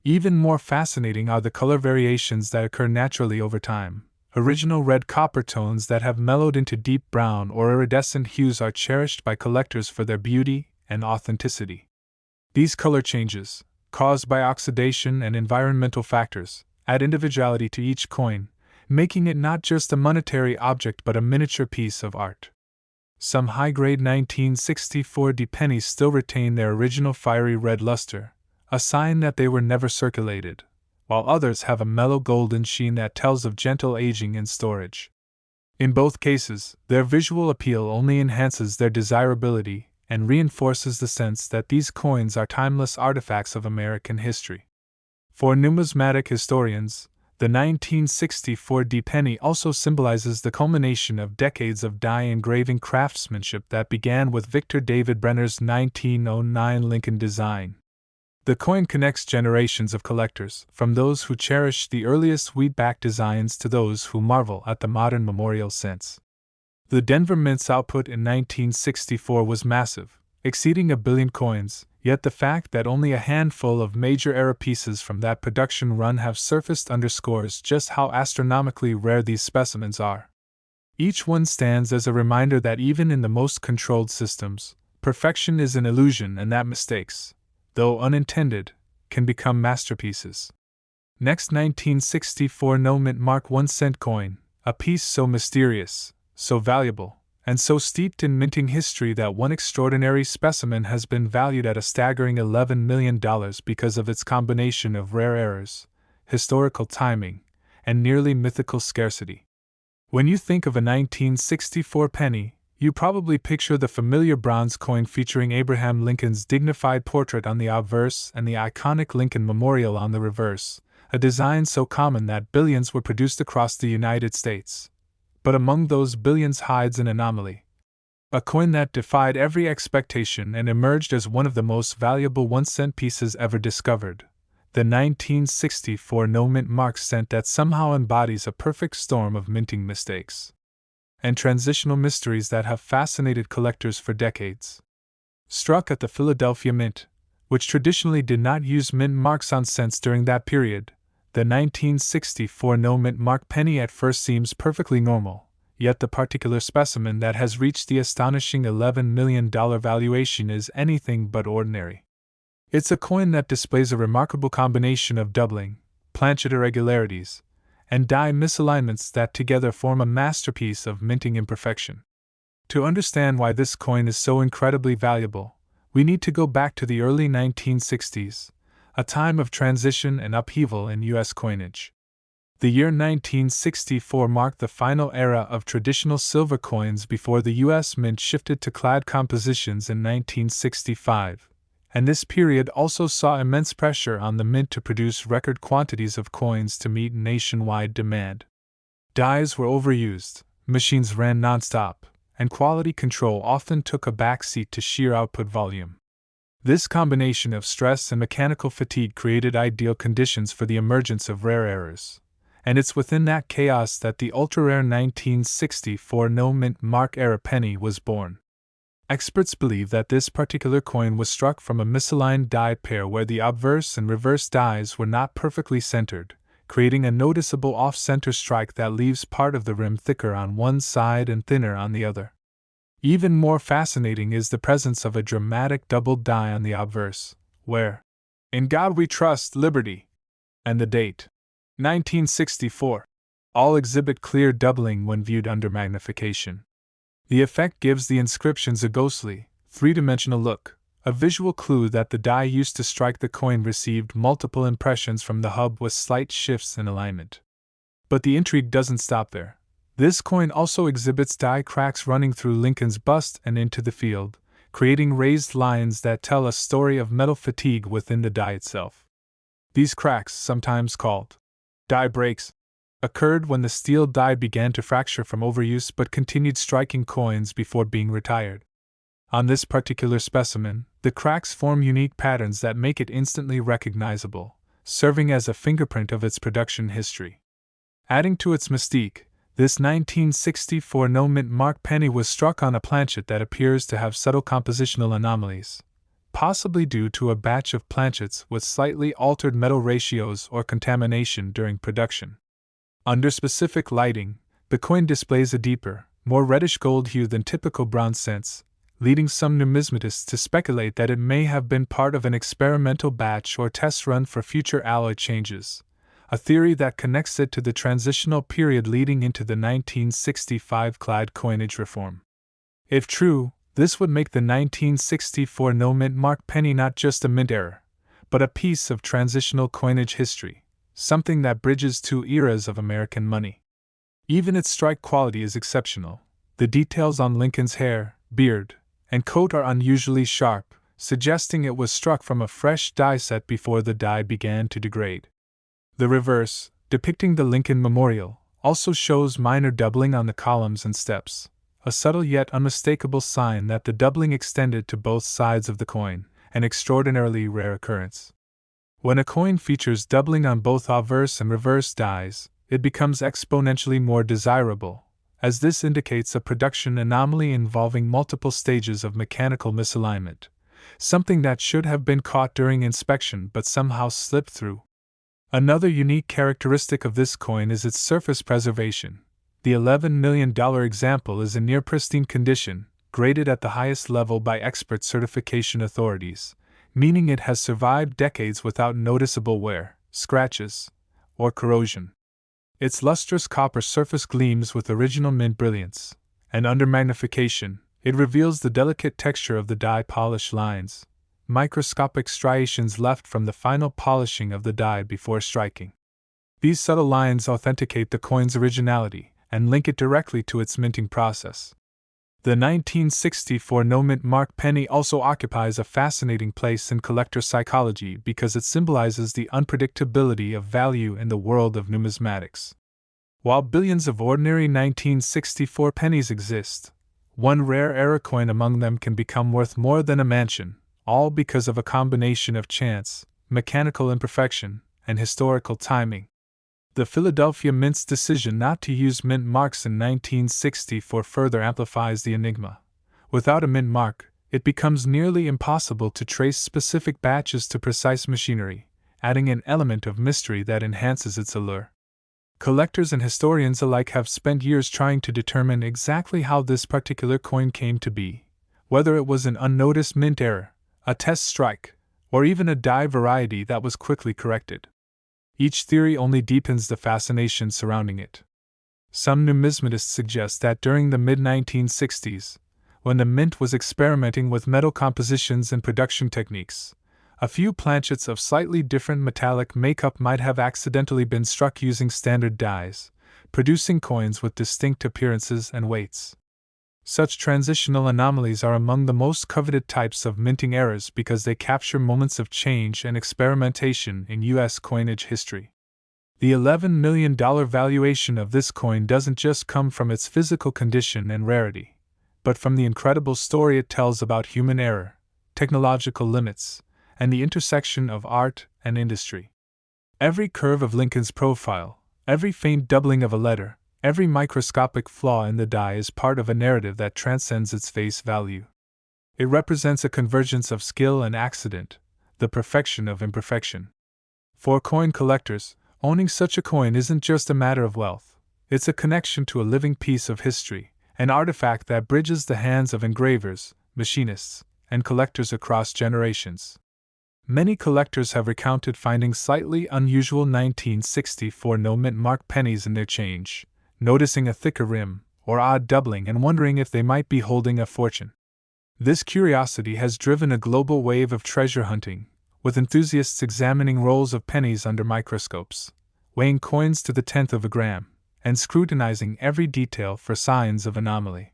Even more fascinating are the color variations that occur naturally over time. Original red copper tones that have mellowed into deep brown or iridescent hues are cherished by collectors for their beauty and authenticity. These color changes, caused by oxidation and environmental factors, add individuality to each coin, making it not just a monetary object but a miniature piece of art. Some high-grade 1964 pennies still retain their original fiery red luster, a sign that they were never circulated, while others have a mellow golden sheen that tells of gentle aging in storage. In both cases, their visual appeal only enhances their desirability and reinforces the sense that these coins are timeless artifacts of American history. For numismatic historians, the 1964 penny also symbolizes the culmination of decades of die engraving craftsmanship that began with Victor David Brenner's 1909 Lincoln design. The coin connects generations of collectors, from those who cherish the earliest wheatback designs to those who marvel at the modern memorial cents. The Denver Mint's output in 1964 was massive, exceeding 1 billion coins, yet the fact that only a handful of major-era pieces from that production run have surfaced underscores just how astronomically rare these specimens are. Each one stands as a reminder that even in the most controlled systems, perfection is an illusion and that mistakes, though unintended, can become masterpieces. Next, 1964 no mint mark 1 cent coin, a piece so mysterious, so valuable, and so steeped in minting history that one extraordinary specimen has been valued at a staggering $11 million because of its combination of rare errors, historical timing, and nearly mythical scarcity. When you think of a 1964 penny, you probably picture the familiar bronze coin featuring Abraham Lincoln's dignified portrait on the obverse and the iconic Lincoln Memorial on the reverse, a design so common that billions were produced across the United States. But among those billions hides an anomaly. A coin that defied every expectation and emerged as one of the most valuable 1-cent pieces ever discovered. The 1964 no mint mark cent that somehow embodies a perfect storm of minting mistakes and transitional mysteries that have fascinated collectors for decades. Struck at the Philadelphia Mint, which traditionally did not use mint marks on cents during that period. The 1964 no-mint mark penny at first seems perfectly normal, yet the particular specimen that has reached the astonishing $11 million valuation is anything but ordinary. It's a coin that displays a remarkable combination of doubling, planchet irregularities, and die misalignments that together form a masterpiece of minting imperfection. To understand why this coin is so incredibly valuable, we need to go back to the early 1960s, a time of transition and upheaval in U.S. coinage. The year 1964 marked the final era of traditional silver coins before the U.S. Mint shifted to clad compositions in 1965, and this period also saw immense pressure on the Mint to produce record quantities of coins to meet nationwide demand. Dies were overused, machines ran nonstop, and quality control often took a backseat to sheer output volume. This combination of stress and mechanical fatigue created ideal conditions for the emergence of rare errors, and it's within that chaos that the ultra-rare 1964 no-mint mark era penny was born. Experts believe that this particular coin was struck from a misaligned die pair where the obverse and reverse dies were not perfectly centered, creating a noticeable off-center strike that leaves part of the rim thicker on one side and thinner on the other. Even more fascinating is the presence of a dramatic doubled die on the obverse, where, "In God We Trust, Liberty," and the date, 1964, all exhibit clear doubling when viewed under magnification. The effect gives the inscriptions a ghostly, three-dimensional look, a visual clue that the die used to strike the coin received multiple impressions from the hub with slight shifts in alignment. But the intrigue doesn't stop there. This coin also exhibits die cracks running through Lincoln's bust and into the field, creating raised lines that tell a story of metal fatigue within the die itself. These cracks, sometimes called die breaks, occurred when the steel die began to fracture from overuse but continued striking coins before being retired. On this particular specimen, the cracks form unique patterns that make it instantly recognizable, serving as a fingerprint of its production history. Adding to its mystique, this 1964 no-mint mark penny was struck on a planchet that appears to have subtle compositional anomalies, possibly due to a batch of planchets with slightly altered metal ratios or contamination during production. Under specific lighting, the coin displays a deeper, more reddish gold hue than typical brown cents, leading some numismatists to speculate that it may have been part of an experimental batch or test run for future alloy changes, a theory that connects it to the transitional period leading into the 1965 clad coinage reform. If true, this would make the 1964 no-mint mark penny not just a mint error, but a piece of transitional coinage history, something that bridges two eras of American money. Even its strike quality is exceptional. The details on Lincoln's hair, beard, and coat are unusually sharp, suggesting it was struck from a fresh die set before the die began to degrade. The reverse, depicting the Lincoln Memorial, also shows minor doubling on the columns and steps, a subtle yet unmistakable sign that the doubling extended to both sides of the coin, an extraordinarily rare occurrence. When a coin features doubling on both obverse and reverse dies, it becomes exponentially more desirable, as this indicates a production anomaly involving multiple stages of mechanical misalignment, something that should have been caught during inspection but somehow slipped through. Another unique characteristic of this coin is its surface preservation. The $11 million example is in near pristine condition, graded at the highest level by expert certification authorities, meaning it has survived decades without noticeable wear, scratches, or corrosion. Its lustrous copper surface gleams with original mint brilliance, and under magnification, it reveals the delicate texture of the die polish lines, microscopic striations left from the final polishing of the die before striking. These subtle lines authenticate the coin's originality and link it directly to its minting process. The 1964 no-mint mark penny also occupies a fascinating place in collector psychology because it symbolizes the unpredictability of value in the world of numismatics. While billions of ordinary 1964 pennies exist, one rare era coin among them can become worth more than a mansion, all because of a combination of chance, mechanical imperfection, and historical timing. The Philadelphia Mint's decision not to use mint marks in 1964 further amplifies the enigma. Without a mint mark, it becomes nearly impossible to trace specific batches to precise machinery, adding an element of mystery that enhances its allure. Collectors and historians alike have spent years trying to determine exactly how this particular coin came to be, whether it was an unnoticed mint error, a test strike, or even a die variety that was quickly corrected. Each theory only deepens the fascination surrounding it. Some numismatists suggest that during the mid-1960s, when the mint was experimenting with metal compositions and production techniques, a few planchets of slightly different metallic makeup might have accidentally been struck using standard dies, producing coins with distinct appearances and weights. Such transitional anomalies are among the most coveted types of minting errors because they capture moments of change and experimentation in U.S. coinage history. The $11 million valuation of this coin doesn't just come from its physical condition and rarity, but from the incredible story it tells about human error, technological limits, and the intersection of art and industry. Every curve of Lincoln's profile, every faint doubling of a letter, every microscopic flaw in the die is part of a narrative that transcends its face value. It represents a convergence of skill and accident, the perfection of imperfection. For coin collectors, owning such a coin isn't just a matter of wealth, it's a connection to a living piece of history, an artifact that bridges the hands of engravers, machinists, and collectors across generations. Many collectors have recounted finding slightly unusual 1964 no-mint mark pennies in their change, noticing a thicker rim, or odd doubling and wondering if they might be holding a fortune. This curiosity has driven a global wave of treasure hunting, with enthusiasts examining rolls of pennies under microscopes, weighing coins to the tenth of a gram, and scrutinizing every detail for signs of anomaly.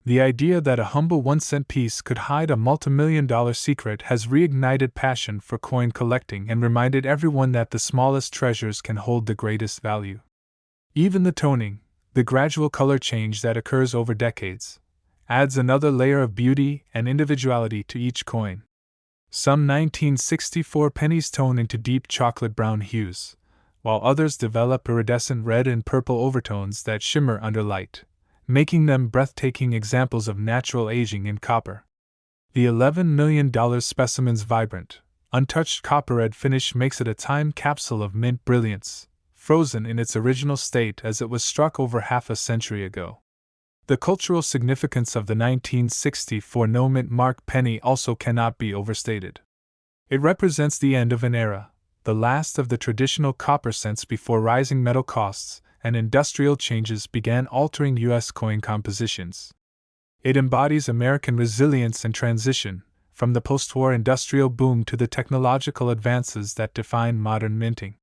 The idea that a humble 1-cent piece could hide a multimillion-dollar secret has reignited passion for coin collecting and reminded everyone that the smallest treasures can hold the greatest value. Even the toning, the gradual color change that occurs over decades, adds another layer of beauty and individuality to each coin. Some 1964 pennies tone into deep chocolate brown hues, while others develop iridescent red and purple overtones that shimmer under light, making them breathtaking examples of natural aging in copper. The $11 million specimen's vibrant, untouched copper-red finish makes it a time capsule of mint brilliance, frozen in its original state as it was struck over half a century ago. The cultural significance of the 1964 no-mint mark penny also cannot be overstated. It represents the end of an era, the last of the traditional copper cents before rising metal costs and industrial changes began altering U.S. coin compositions. It embodies American resilience and transition, from the post-war industrial boom to the technological advances that define modern minting.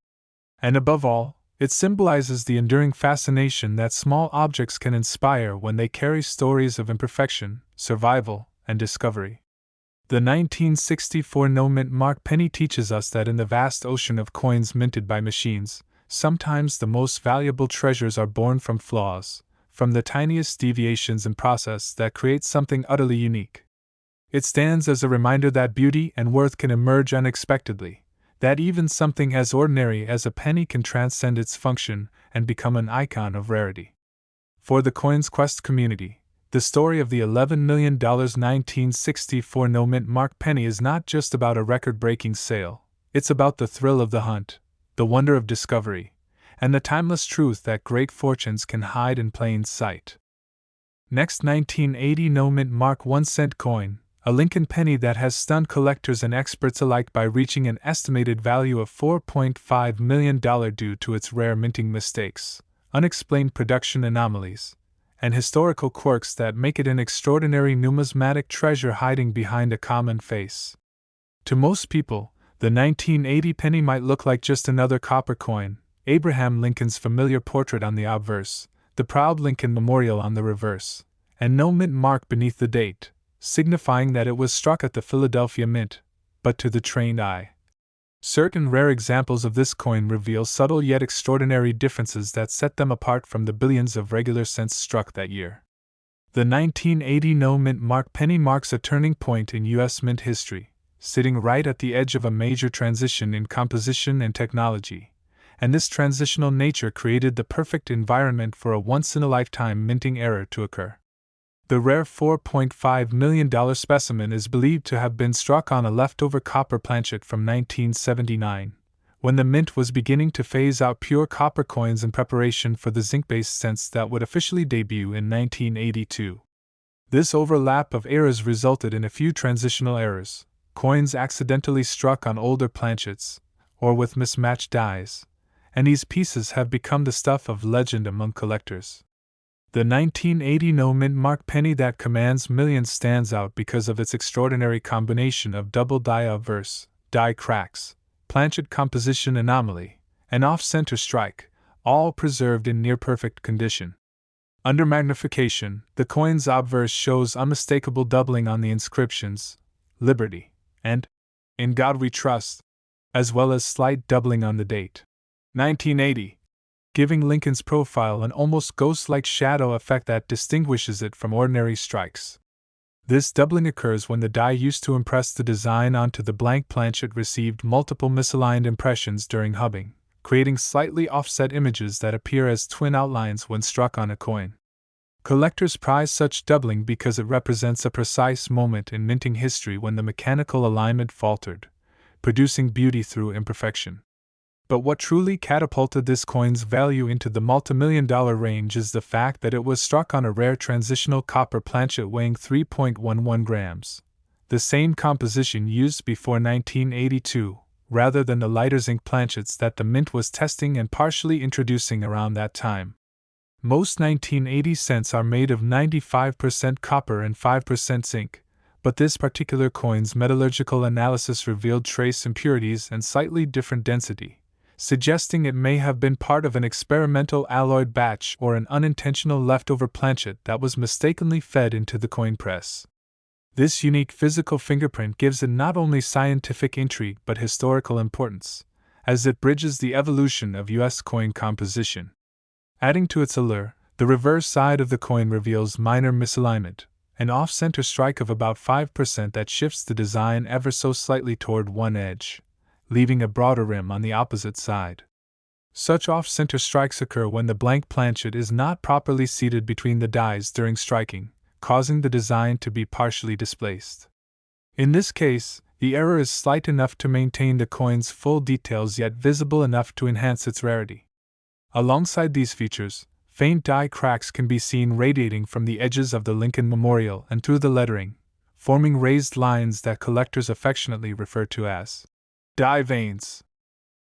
And above all, it symbolizes the enduring fascination that small objects can inspire when they carry stories of imperfection, survival, and discovery. The 1964 no-mint mark penny teaches us that in the vast ocean of coins minted by machines, sometimes the most valuable treasures are born from flaws, from the tiniest deviations in process that create something utterly unique. It stands as a reminder that beauty and worth can emerge unexpectedly, that even something as ordinary as a penny can transcend its function and become an icon of rarity. For the Coins Quest community, the story of the $11 million 1964 no-mint mark penny is not just about a record-breaking sale, it's about the thrill of the hunt, the wonder of discovery, and the timeless truth that great fortunes can hide in plain sight. Next, 1980 no-mint mark 1-cent coin, a Lincoln penny that has stunned collectors and experts alike by reaching an estimated value of $4.5 million due to its rare minting mistakes, unexplained production anomalies, and historical quirks that make it an extraordinary numismatic treasure hiding behind a common face. To most people, the 1980 penny might look like just another copper coin, Abraham Lincoln's familiar portrait on the obverse, the proud Lincoln Memorial on the reverse, and no mint mark beneath the date, signifying that it was struck at the Philadelphia Mint, but to the trained eye. Certain rare examples of this coin reveal subtle yet extraordinary differences that set them apart from the billions of regular cents struck that year. The 1980 no-mint mark penny marks a turning point in U.S. mint history, sitting right at the edge of a major transition in composition and technology, and this transitional nature created the perfect environment for a once-in-a-lifetime minting error to occur. The rare $4.5 million specimen is believed to have been struck on a leftover copper planchet from 1979, when the mint was beginning to phase out pure copper coins in preparation for the zinc-based cents that would officially debut in 1982. This overlap of eras resulted in a few transitional errors, coins accidentally struck on older planchets, or with mismatched dies, and these pieces have become the stuff of legend among collectors. The 1980 no-mint mark penny that commands millions stands out because of its extraordinary combination of double die obverse, die cracks, planchet composition anomaly, and off-center strike, all preserved in near-perfect condition. Under magnification, the coin's obverse shows unmistakable doubling on the inscriptions, Liberty, and In God We Trust, as well as slight doubling on the date, 1980, giving Lincoln's profile an almost ghost-like shadow effect that distinguishes it from ordinary strikes. This doubling occurs when the die used to impress the design onto the blank planchet received multiple misaligned impressions during hubbing, creating slightly offset images that appear as twin outlines when struck on a coin. Collectors prize such doubling because it represents a precise moment in minting history when the mechanical alignment faltered, producing beauty through imperfection. But what truly catapulted this coin's value into the multimillion-dollar range is the fact that it was struck on a rare transitional copper planchet weighing 3.11 grams, the same composition used before 1982, rather than the lighter zinc planchets that the mint was testing and partially introducing around that time. Most 1980 cents are made of 95% copper and 5% zinc, but this particular coin's metallurgical analysis revealed trace impurities and slightly different density, suggesting it may have been part of an experimental alloyed batch or an unintentional leftover planchet that was mistakenly fed into the coin press. This unique physical fingerprint gives it not only scientific intrigue but historical importance, as it bridges the evolution of U.S. coin composition. Adding to its allure, the reverse side of the coin reveals minor misalignment, an off-center strike of about 5% that shifts the design ever so slightly toward one edge, leaving a broader rim on the opposite side. Such off-center strikes occur when the blank planchet is not properly seated between the dies during striking, causing the design to be partially displaced. In this case, the error is slight enough to maintain the coin's full details yet visible enough to enhance its rarity. Alongside these features, faint die cracks can be seen radiating from the edges of the Lincoln Memorial and through the lettering, forming raised lines that collectors affectionately refer to as die veins.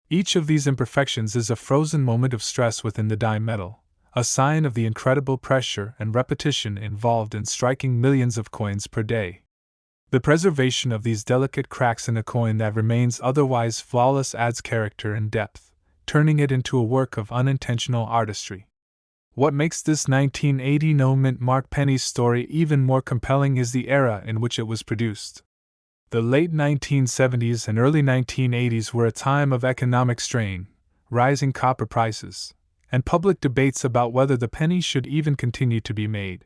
Each of these imperfections is a frozen moment of stress within the die metal, a sign of the incredible pressure and repetition involved in striking millions of coins per day. The preservation of these delicate cracks in a coin that remains otherwise flawless adds character and depth, turning it into a work of unintentional artistry. What makes this 1980 no-mint mark penny story even more compelling is the era in which it was produced. The late 1970s and early 1980s were a time of economic strain, rising copper prices, and public debates about whether the penny should even continue to be made.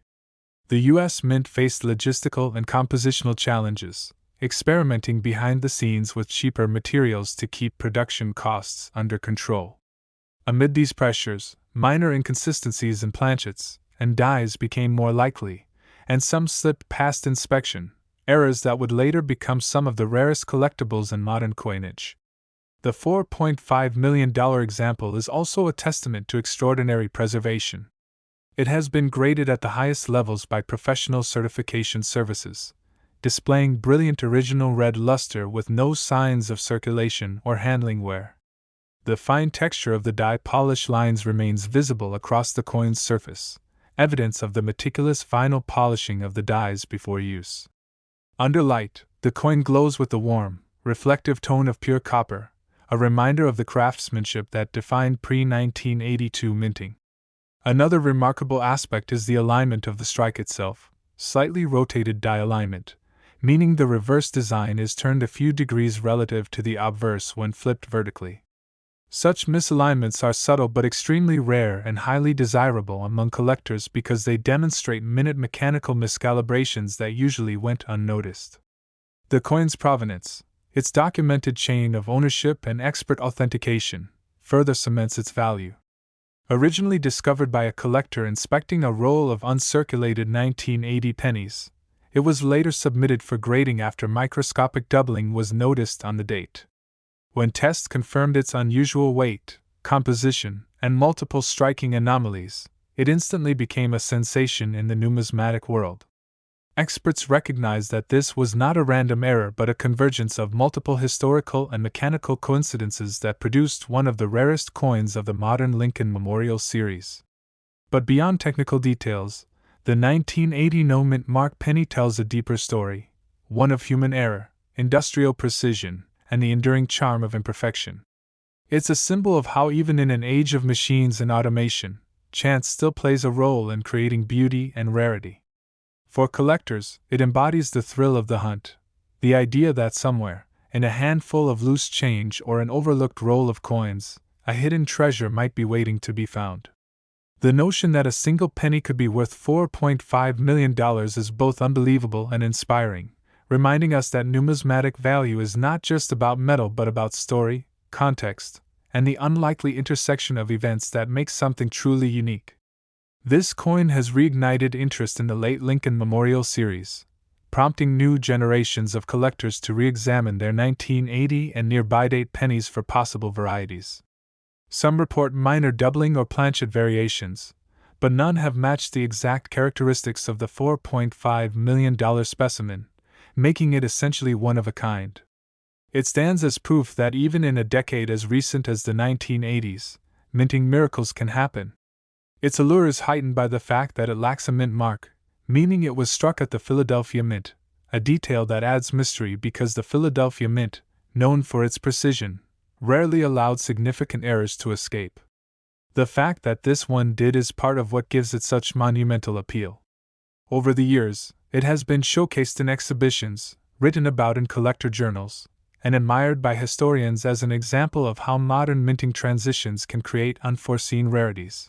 The U.S. Mint faced logistical and compositional challenges, experimenting behind the scenes with cheaper materials to keep production costs under control. Amid these pressures, minor inconsistencies in planchets and dies became more likely, and some slipped past inspection, errors that would later become some of the rarest collectibles in modern coinage. The $4.5 million example is also a testament to extraordinary preservation. It has been graded at the highest levels by professional certification services, displaying brilliant original red luster with no signs of circulation or handling wear. The fine texture of the die polish lines remains visible across the coin's surface, evidence of the meticulous final polishing of the dies before use. Under light, the coin glows with the warm, reflective tone of pure copper, a reminder of the craftsmanship that defined pre-1982 minting. Another remarkable aspect is the alignment of the strike itself, slightly rotated die alignment, meaning the reverse design is turned a few degrees relative to the obverse when flipped vertically. Such misalignments are subtle but extremely rare and highly desirable among collectors because they demonstrate minute mechanical miscalibrations that usually went unnoticed. The coin's provenance, its documented chain of ownership and expert authentication, further cements its value. Originally discovered by a collector inspecting a roll of uncirculated 1980 pennies, it was later submitted for grading after microscopic doubling was noticed on the date. When tests confirmed its unusual weight, composition, and multiple striking anomalies, it instantly became a sensation in the numismatic world. Experts recognized that this was not a random error but a convergence of multiple historical and mechanical coincidences that produced one of the rarest coins of the modern Lincoln Memorial series. But beyond technical details, the 1980 no-mint mark penny tells a deeper story, one of human error, industrial precision, and the enduring charm of imperfection. It's a symbol of how even in an age of machines and automation, chance still plays a role in creating beauty and rarity. For collectors, it embodies the thrill of the hunt, the idea that somewhere, in a handful of loose change or an overlooked roll of coins, a hidden treasure might be waiting to be found. The notion that a single penny could be worth $4.5 million is both unbelievable and inspiring, reminding us that numismatic value is not just about metal but about story, context, and the unlikely intersection of events that make something truly unique. This coin has reignited interest in the late Lincoln Memorial series, prompting new generations of collectors to re-examine their 1980 and nearby date pennies for possible varieties. Some report minor doubling or planchet variations, but none have matched the exact characteristics of the $4.5 million specimen, making it essentially one of a kind. It stands as proof that even in a decade as recent as the 1980s, minting miracles can happen. Its allure is heightened by the fact that it lacks a mint mark, meaning it was struck at the Philadelphia Mint, a detail that adds mystery because the Philadelphia Mint, known for its precision, rarely allowed significant errors to escape. The fact that this one did is part of what gives it such monumental appeal. Over the years, it has been showcased in exhibitions, written about in collector journals, and admired by historians as an example of how modern minting transitions can create unforeseen rarities.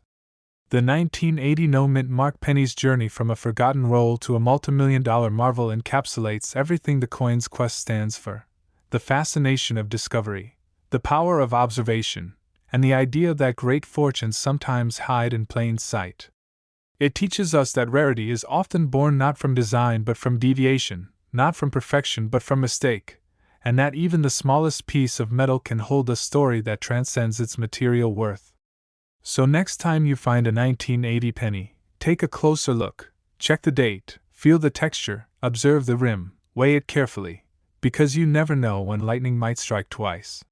The 1980 no-mint mark penny's journey from a forgotten roll to a multimillion-dollar marvel encapsulates everything the coin's quest stands for: the fascination of discovery, the power of observation, and the idea that great fortunes sometimes hide in plain sight. It teaches us that rarity is often born not from design but from deviation, not from perfection but from mistake, and that even the smallest piece of metal can hold a story that transcends its material worth. So next time you find a 1980 penny, take a closer look, check the date, feel the texture, observe the rim, weigh it carefully, because you never know when lightning might strike twice.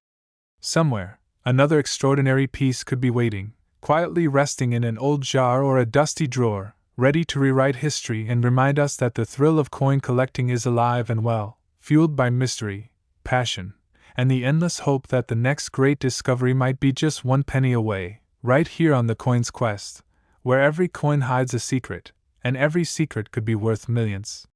Somewhere, another extraordinary piece could be waiting, quietly resting in an old jar or a dusty drawer, ready to rewrite history and remind us that the thrill of coin collecting is alive and well, fueled by mystery, passion, and the endless hope that the next great discovery might be just one penny away, right here on the Coin's Quest, where every coin hides a secret, and every secret could be worth millions.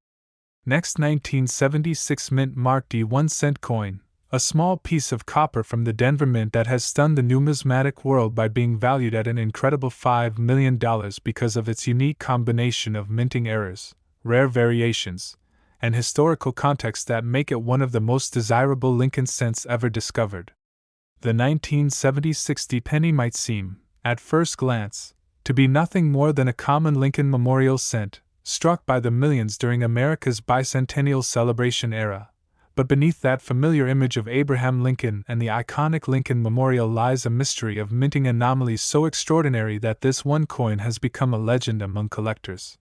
Next, 1976 mint mark D 1-cent coin, a small piece of copper from the Denver Mint that has stunned the numismatic world by being valued at an incredible $5 million because of its unique combination of minting errors, rare variations, and historical context that make it one of the most desirable Lincoln cents ever discovered. The 1976 penny might seem, at first glance, to be nothing more than a common Lincoln Memorial cent, struck by the millions during America's bicentennial celebration era. But beneath that familiar image of Abraham Lincoln and the iconic Lincoln Memorial lies a mystery of minting anomalies so extraordinary that this one coin has become a legend among collectors.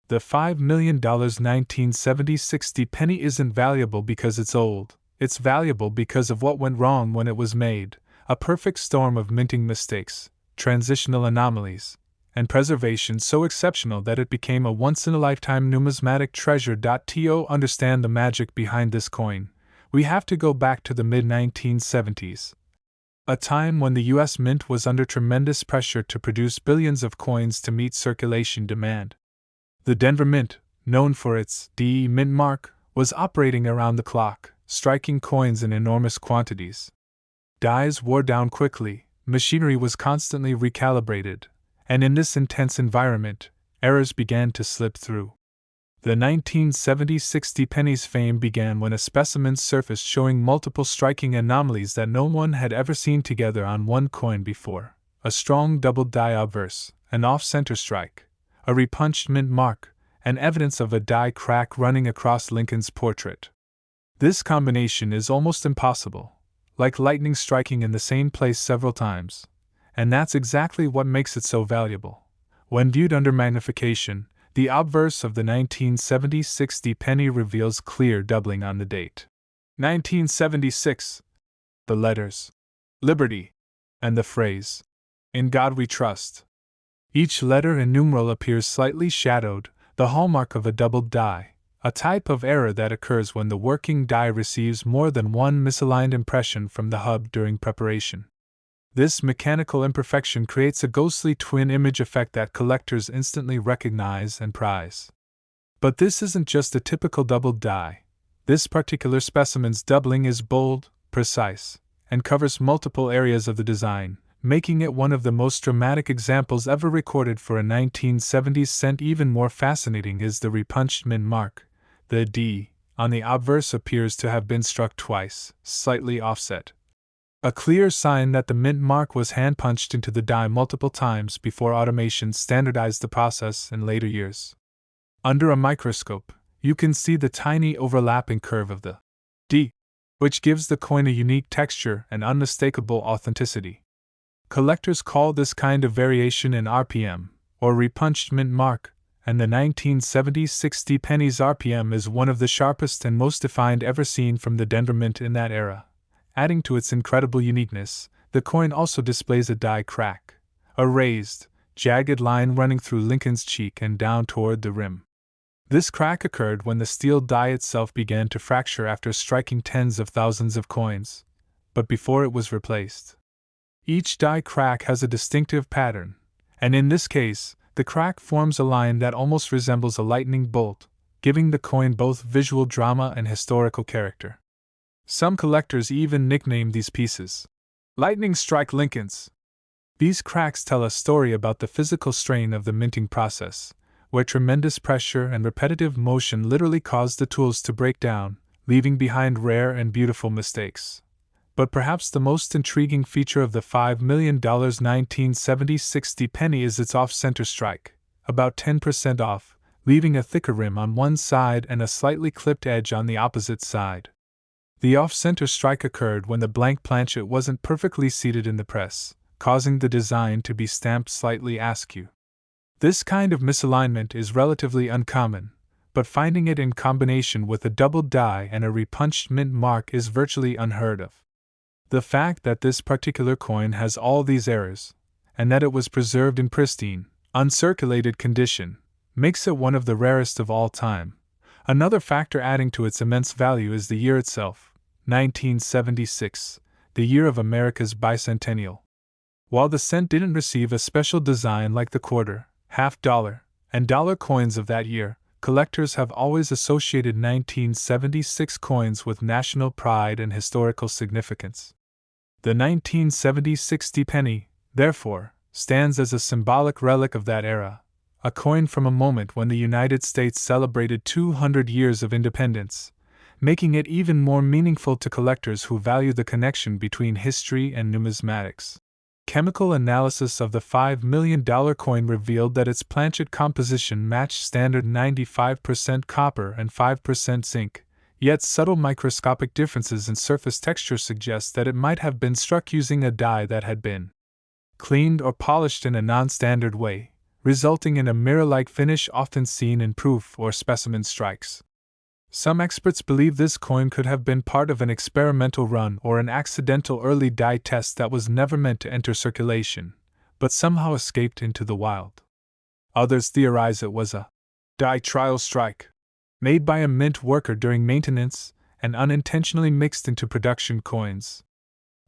The $5 million 1976 penny isn't valuable because it's old. It's valuable because of what went wrong when it was made, a perfect storm of minting mistakes, transitional anomalies, and preservation so exceptional that it became a once-in-a-lifetime numismatic treasure. To understand the magic behind this coin, we have to go back to the mid-1970s, a time when the U.S. Mint was under tremendous pressure to produce billions of coins to meet circulation demand. The Denver Mint, known for its D mint mark, was operating around the clock, striking coins in enormous quantities. Dies wore down quickly, machinery was constantly recalibrated, and in this intense environment, errors began to slip through. The 1976 penny's fame began when a specimen surfaced showing multiple striking anomalies that no one had ever seen together on one coin before, a strong double die obverse, an off-center strike, a repunched mint mark, and evidence of a die crack running across Lincoln's portrait. This combination is almost impossible, like lightning striking in the same place several times, and that's exactly what makes it so valuable. When viewed under magnification, the obverse of the 1970 60 penny reveals clear doubling on the date. 1976. The letters Liberty and the phrase In God We Trust. Each letter and numeral appears slightly shadowed, the hallmark of a doubled die, a type of error that occurs when the working die receives more than one misaligned impression from the hub during preparation. This mechanical imperfection creates a ghostly twin image effect that collectors instantly recognize and prize. But this isn't just a typical doubled die. This particular specimen's doubling is bold, precise, and covers multiple areas of the design, making it one of the most dramatic examples ever recorded for a 1970s cent. Even more fascinating is the repunched mint mark. The D on the obverse appears to have been struck twice, slightly offset. A clear sign that the mint mark was hand-punched into the die multiple times before automation standardized the process in later years. Under a microscope, you can see the tiny overlapping curve of the D, which gives the coin a unique texture and unmistakable authenticity. Collectors call this kind of variation an RPM, or repunched mint mark, and the 1970 60 pennies RPM is one of the sharpest and most defined ever seen from the Denver Mint in that era. Adding to its incredible uniqueness, the coin also displays a die crack, a raised, jagged line running through Lincoln's cheek and down toward the rim. This crack occurred when the steel die itself began to fracture after striking tens of thousands of coins, but before it was replaced. Each die crack has a distinctive pattern, and in this case, the crack forms a line that almost resembles a lightning bolt, giving the coin both visual drama and historical character. Some collectors even nickname these pieces Lightning Strike Lincolns. These cracks tell a story about the physical strain of the minting process, where tremendous pressure and repetitive motion literally caused the tools to break down, leaving behind rare and beautiful mistakes. But perhaps the most intriguing feature of the $5 million 1970 60 penny is its off-center strike, about 10% off, leaving a thicker rim on one side and a slightly clipped edge on the opposite side. The off-center strike occurred when the blank planchet wasn't perfectly seated in the press, causing the design to be stamped slightly askew. This kind of misalignment is relatively uncommon, but finding it in combination with a doubled die and a repunched mint mark is virtually unheard of. The fact that this particular coin has all these errors, and that it was preserved in pristine, uncirculated condition, makes it one of the rarest of all time. Another factor adding to its immense value is the year itself, 1976, the year of America's bicentennial. While the cent didn't receive a special design like the quarter, half-dollar, and dollar coins of that year, collectors have always associated 1976 coins with national pride and historical significance. The 1970 60 penny, therefore, stands as a symbolic relic of that era, a coin from a moment when the United States celebrated 200 years of independence, making it even more meaningful to collectors who value the connection between history and numismatics. Chemical analysis of the $5 million coin revealed that its planchet composition matched standard 95% copper and 5% zinc, yet subtle microscopic differences in surface texture suggest that it might have been struck using a die that had been cleaned or polished in a non-standard way, resulting in a mirror-like finish often seen in proof or specimen strikes. Some experts believe this coin could have been part of an experimental run or an accidental early die test that was never meant to enter circulation, but somehow escaped into the wild. Others theorize it was a die trial strike, made by a mint worker during maintenance and unintentionally mixed into production coins.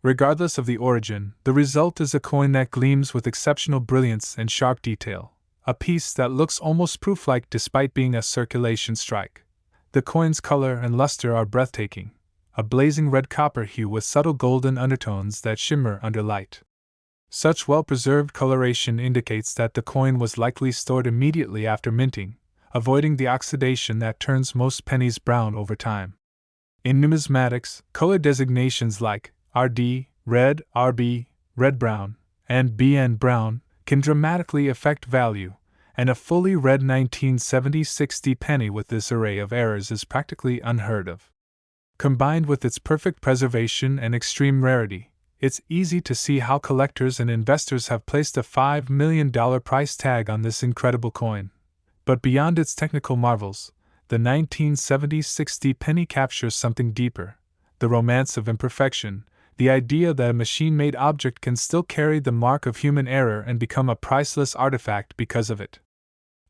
Regardless of the origin, the result is a coin that gleams with exceptional brilliance and sharp detail, a piece that looks almost proof-like despite being a circulation strike. The coin's color and luster are breathtaking, a blazing red copper hue with subtle golden undertones that shimmer under light. Such well-preserved coloration indicates that the coin was likely stored immediately after minting, avoiding the oxidation that turns most pennies brown over time. In numismatics, color designations like RD, red, RB, red-brown, and B.N. Brown, can dramatically affect value, and a fully red 1970 60 penny with this array of errors is practically unheard of. Combined with its perfect preservation and extreme rarity, it's easy to see how collectors and investors have placed a $5 million price tag on this incredible coin. But beyond its technical marvels, the 1970 60 penny captures something deeper: the romance of imperfection, the idea that a machine-made object can still carry the mark of human error and become a priceless artifact because of it.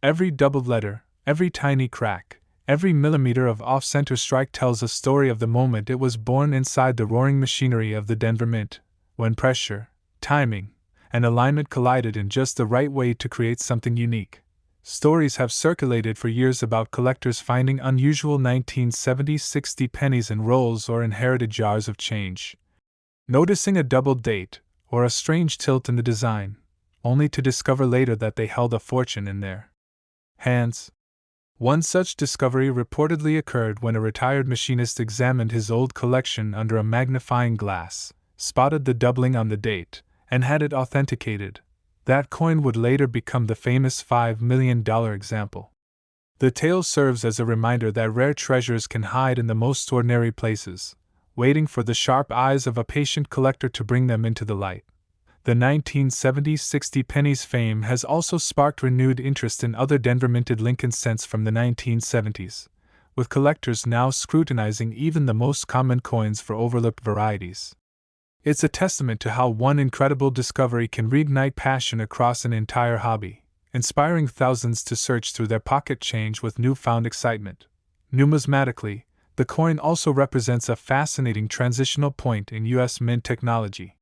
Every doubled letter, every tiny crack, every millimeter of off-center strike tells a story of the moment it was born inside the roaring machinery of the Denver Mint, when pressure, timing, and alignment collided in just the right way to create something unique. Stories have circulated for years about collectors finding unusual 1970 60 pennies in rolls or inherited jars of change, noticing a doubled date or a strange tilt in the design, only to discover later that they held a fortune in their hands. One such discovery reportedly occurred when a retired machinist examined his old collection under a magnifying glass, spotted the doubling on the date, and had it authenticated. That coin would later become the famous $5 million example. The tale serves as a reminder that rare treasures can hide in the most ordinary places, waiting for the sharp eyes of a patient collector to bring them into the light. The 1970 60 pennies fame has also sparked renewed interest in other Denver minted Lincoln cents from the 1970s, with collectors now scrutinizing even the most common coins for overlooked varieties. It's a testament to how one incredible discovery can reignite passion across an entire hobby, inspiring thousands to search through their pocket change with newfound excitement. Numismatically, the coin also represents a fascinating transitional point in U.S. mint technology.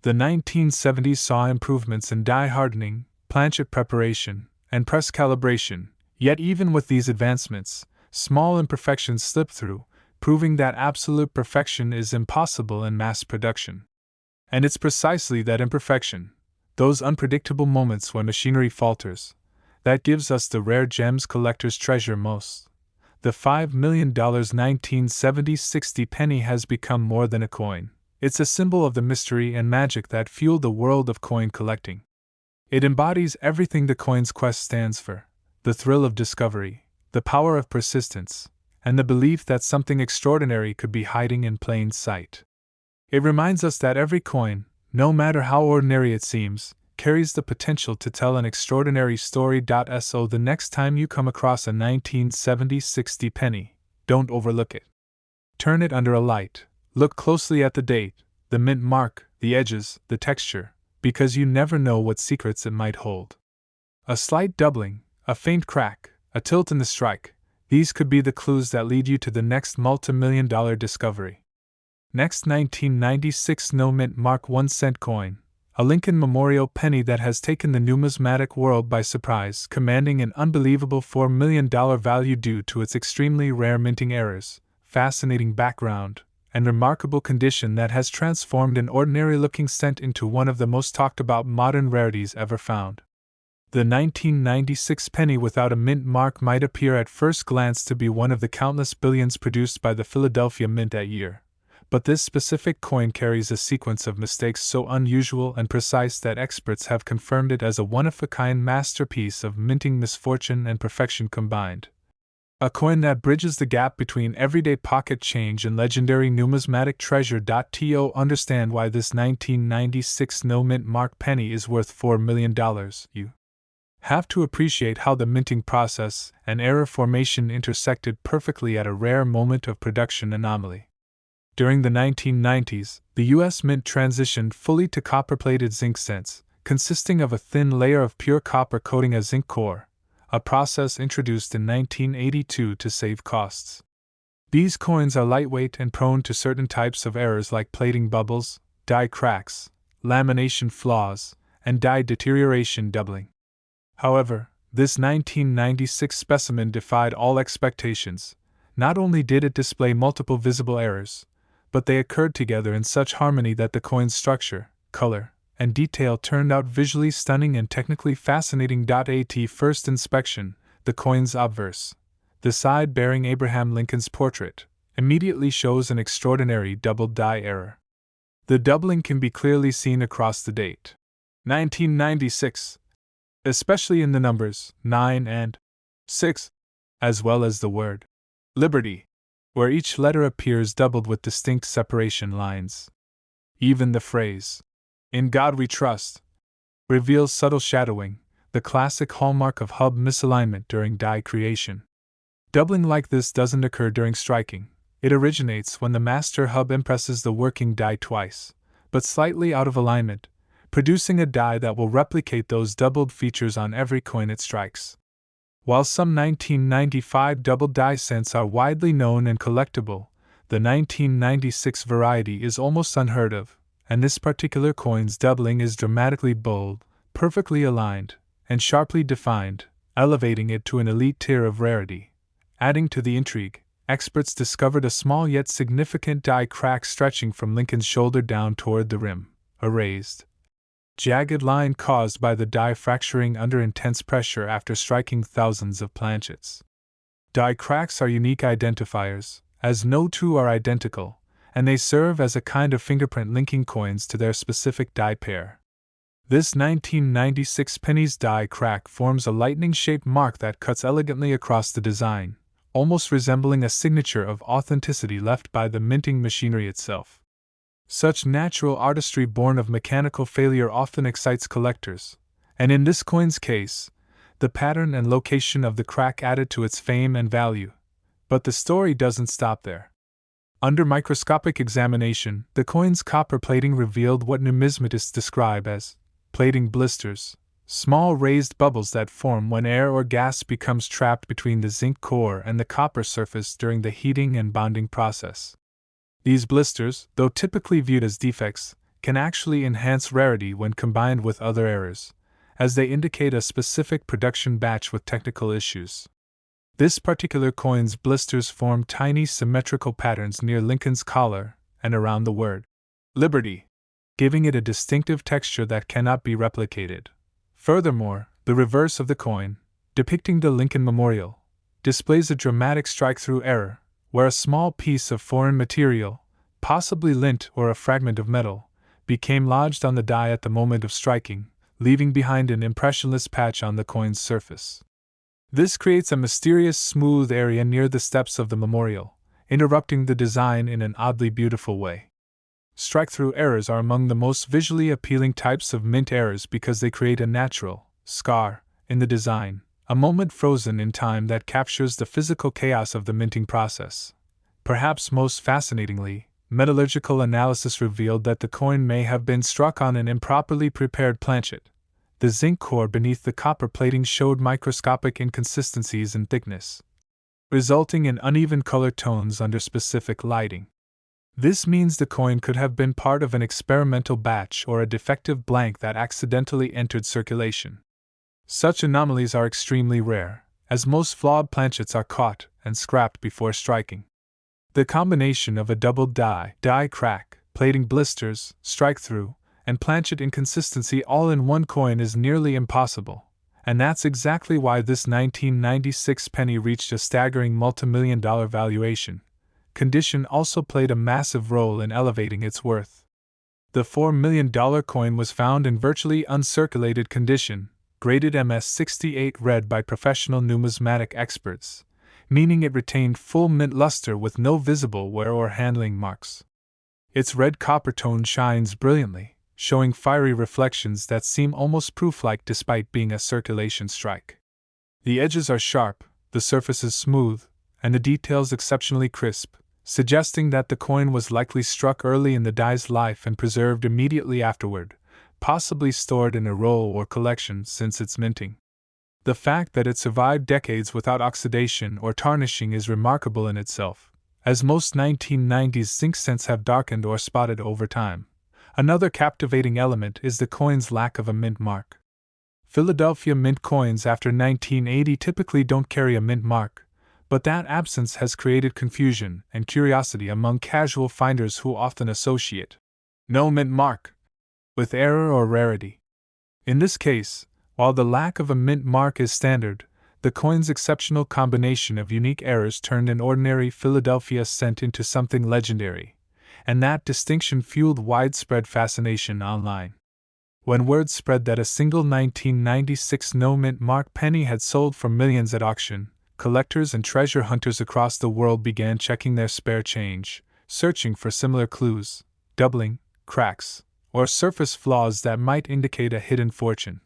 The 1970s saw improvements in die hardening, planchet preparation, and press calibration, yet even with these advancements, small imperfections slip through, proving that absolute perfection is impossible in mass production. And it's precisely that imperfection, those unpredictable moments when machinery falters, that gives us the rare gems collectors treasure most. The $5 million 1970 60 penny has become more than a coin. It's a symbol of the mystery and magic that fuel the world of coin collecting. It embodies everything the coin's quest stands for: the thrill of discovery, the power of persistence, and the belief that something extraordinary could be hiding in plain sight. It reminds us that every coin, no matter how ordinary it seems, carries the potential to tell an extraordinary story. So the next time you come across a 1970 60 penny, don't overlook it. Turn it under a light. Look closely at the date, the mint mark, the edges, the texture, because you never know what secrets it might hold. A slight doubling, a faint crack, a tilt in the strike, these could be the clues that lead you to the next multi-million-dollar discovery. Next, 1996 no mint mark 1-cent coin, a Lincoln Memorial penny that has taken the numismatic world by surprise, commanding an unbelievable $4 million value due to its extremely rare minting errors, fascinating background, and remarkable condition that has transformed an ordinary-looking cent into one of the most talked-about modern rarities ever found. The 1996 penny without a mint mark might appear at first glance to be one of the countless billions produced by the Philadelphia Mint that year, but this specific coin carries a sequence of mistakes so unusual and precise that experts have confirmed it as a one-of-a-kind masterpiece of minting misfortune and perfection combined. A coin that bridges the gap between everyday pocket change and legendary numismatic treasure. To understand why this 1996 no mint mark penny is worth $4 million, you have to appreciate how the minting process and error formation intersected perfectly at a rare moment of production anomaly. During the 1990s, the U.S. Mint transitioned fully to copper-plated zinc cents, consisting of a thin layer of pure copper coating a zinc core, a process introduced in 1982 to save costs. These coins are lightweight and prone to certain types of errors like plating bubbles, die cracks, lamination flaws, and die deterioration doubling. However, this 1996 specimen defied all expectations. Not only did it display multiple visible errors, but they occurred together in such harmony that the coin's structure, color, and detail turned out visually stunning and technically fascinating. At first inspection, the coin's obverse, the side bearing Abraham Lincoln's portrait, immediately shows an extraordinary double die error. The doubling can be clearly seen across the date. 1996, especially in the numbers 9 and 6, as well as the word Liberty, where each letter appears doubled with distinct separation lines. Even the phrase, In God We Trust, reveals subtle shadowing, the classic hallmark of hub misalignment during die creation. Doubling like this doesn't occur during striking, it originates when the master hub impresses the working die twice, but slightly out of alignment, producing a die that will replicate those doubled features on every coin it strikes. While some 1995 double die cents are widely known and collectible, the 1996 variety is almost unheard of, and this particular coin's doubling is dramatically bold, perfectly aligned, and sharply defined, elevating it to an elite tier of rarity. Adding to the intrigue, experts discovered a small yet significant die crack stretching from Lincoln's shoulder down toward the rim, a raised, jagged line caused by the die fracturing under intense pressure after striking thousands of planchets. Die cracks are unique identifiers, as no two are identical, and they serve as a kind of fingerprint linking coins to their specific die pair. This 1996 penny's die crack forms a lightning-shaped mark that cuts elegantly across the design, almost resembling a signature of authenticity left by the minting machinery itself. Such natural artistry born of mechanical failure often excites collectors, and in this coin's case, the pattern and location of the crack added to its fame and value. But the story doesn't stop there. Under microscopic examination, the coin's copper plating revealed what numismatists describe as plating blisters, small raised bubbles that form when air or gas becomes trapped between the zinc core and the copper surface during the heating and bonding process. These blisters, though typically viewed as defects, can actually enhance rarity when combined with other errors, as they indicate a specific production batch with technical issues. This particular coin's blisters form tiny symmetrical patterns near Lincoln's collar and around the word Liberty, giving it a distinctive texture that cannot be replicated. Furthermore, the reverse of the coin, depicting the Lincoln Memorial, displays a dramatic strike-through error, where a small piece of foreign material, possibly lint or a fragment of metal, became lodged on the die at the moment of striking, leaving behind an impressionless patch on the coin's surface. This creates a mysterious smooth area near the steps of the memorial, interrupting the design in an oddly beautiful way. Strike-through errors are among the most visually appealing types of mint errors because they create a natural scar in the design, a moment frozen in time that captures the physical chaos of the minting process. Perhaps most fascinatingly, metallurgical analysis revealed that the coin may have been struck on an improperly prepared planchet. The zinc core beneath the copper plating showed microscopic inconsistencies in thickness, resulting in uneven color tones under specific lighting. This means the coin could have been part of an experimental batch or a defective blank that accidentally entered circulation. Such anomalies are extremely rare, as most flawed planchets are caught and scrapped before striking. The combination of a double die crack, plating blisters, strike-through, and planchet inconsistency all in one coin is nearly impossible, and that's exactly why this 1996 penny reached a staggering multimillion-dollar valuation. Condition also played a massive role in elevating its worth. The $4 million coin was found in virtually uncirculated condition, graded MS68 red by professional numismatic experts, meaning it retained full mint luster with no visible wear or handling marks. Its red copper tone shines brilliantly, showing fiery reflections that seem almost proof-like despite being a circulation strike. The edges are sharp, the surface is smooth, and the details exceptionally crisp, suggesting that the coin was likely struck early in the die's life and preserved immediately afterward, possibly stored in a roll or collection since its minting. The fact that it survived decades without oxidation or tarnishing is remarkable in itself, as most 1990s zinc cents have darkened or spotted over time. Another captivating element is the coin's lack of a mint mark. Philadelphia mint coins after 1980 typically don't carry a mint mark, but that absence has created confusion and curiosity among casual finders who often associate no mint mark with error or rarity. In this case, while the lack of a mint mark is standard, the coin's exceptional combination of unique errors turned an ordinary Philadelphia cent into something legendary, and that distinction fueled widespread fascination online. When word spread that a single 1996 no-mint mark penny had sold for millions at auction, collectors and treasure hunters across the world began checking their spare change, searching for similar clues, doubling, cracks, or surface flaws that might indicate a hidden fortune.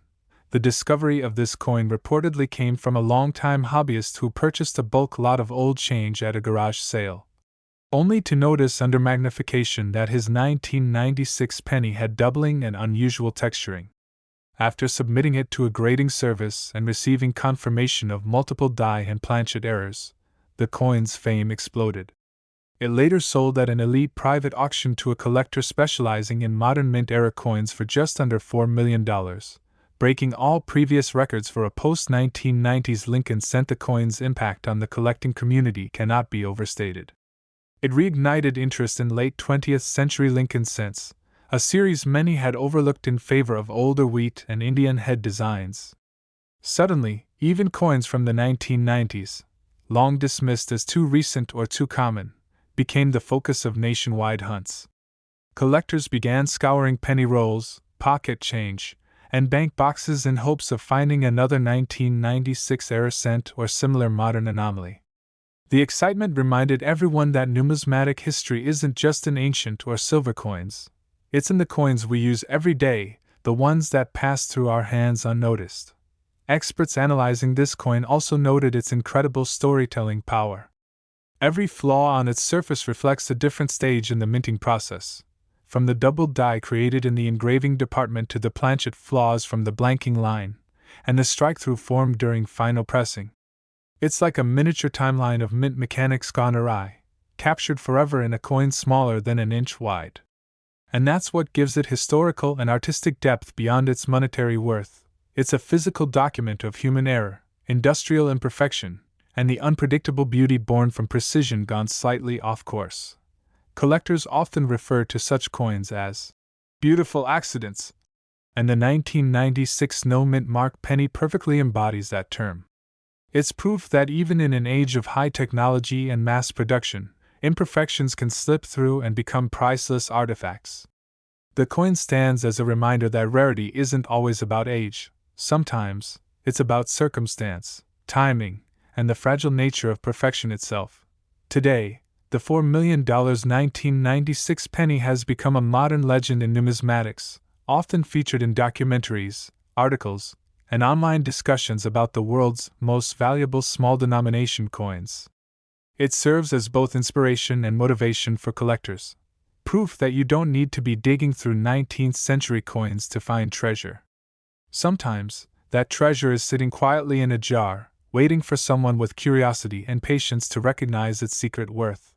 The discovery of this coin reportedly came from a longtime hobbyist who purchased a bulk lot of old change at a garage sale, only to notice under magnification that his 1996 penny had doubling and unusual texturing. After submitting it to a grading service and receiving confirmation of multiple die and planchet errors, the coin's fame exploded. It later sold at an elite private auction to a collector specializing in modern mint-era coins for just under $4 million, breaking all previous records for a post-1990s Lincoln cent. The coin's impact on the collecting community cannot be overstated. It reignited interest in late 20th century Lincoln cents, a series many had overlooked in favor of older wheat and Indian head designs. Suddenly, even coins from the 1990s, long dismissed as too recent or too common, became the focus of nationwide hunts. Collectors began scouring penny rolls, pocket change, and bank boxes in hopes of finding another 1996-era cent or similar modern anomaly. The excitement reminded everyone that numismatic history isn't just in ancient or silver coins. It's in the coins we use every day, the ones that pass through our hands unnoticed. Experts analyzing this coin also noted its incredible storytelling power. Every flaw on its surface reflects a different stage in the minting process, from the doubled die created in the engraving department to the planchet flaws from the blanking line, and the strike-through formed during final pressing. It's like a miniature timeline of mint mechanics gone awry, captured forever in a coin smaller than an inch wide. And that's what gives it historical and artistic depth beyond its monetary worth. It's a physical document of human error, industrial imperfection, and the unpredictable beauty born from precision gone slightly off course. Collectors often refer to such coins as beautiful accidents, and the 1996 no-mint mark penny perfectly embodies that term. It's proof that even in an age of high technology and mass production, imperfections can slip through and become priceless artifacts. The coin stands as a reminder that rarity isn't always about age. Sometimes, it's about circumstance, timing, and the fragile nature of perfection itself. Today, the $4 million 1996 penny has become a modern legend in numismatics, often featured in documentaries, articles, and online discussions about the world's most valuable small-denomination coins. It serves as both inspiration and motivation for collectors, proof that you don't need to be digging through 19th-century coins to find treasure. Sometimes, that treasure is sitting quietly in a jar, waiting for someone with curiosity and patience to recognize its secret worth.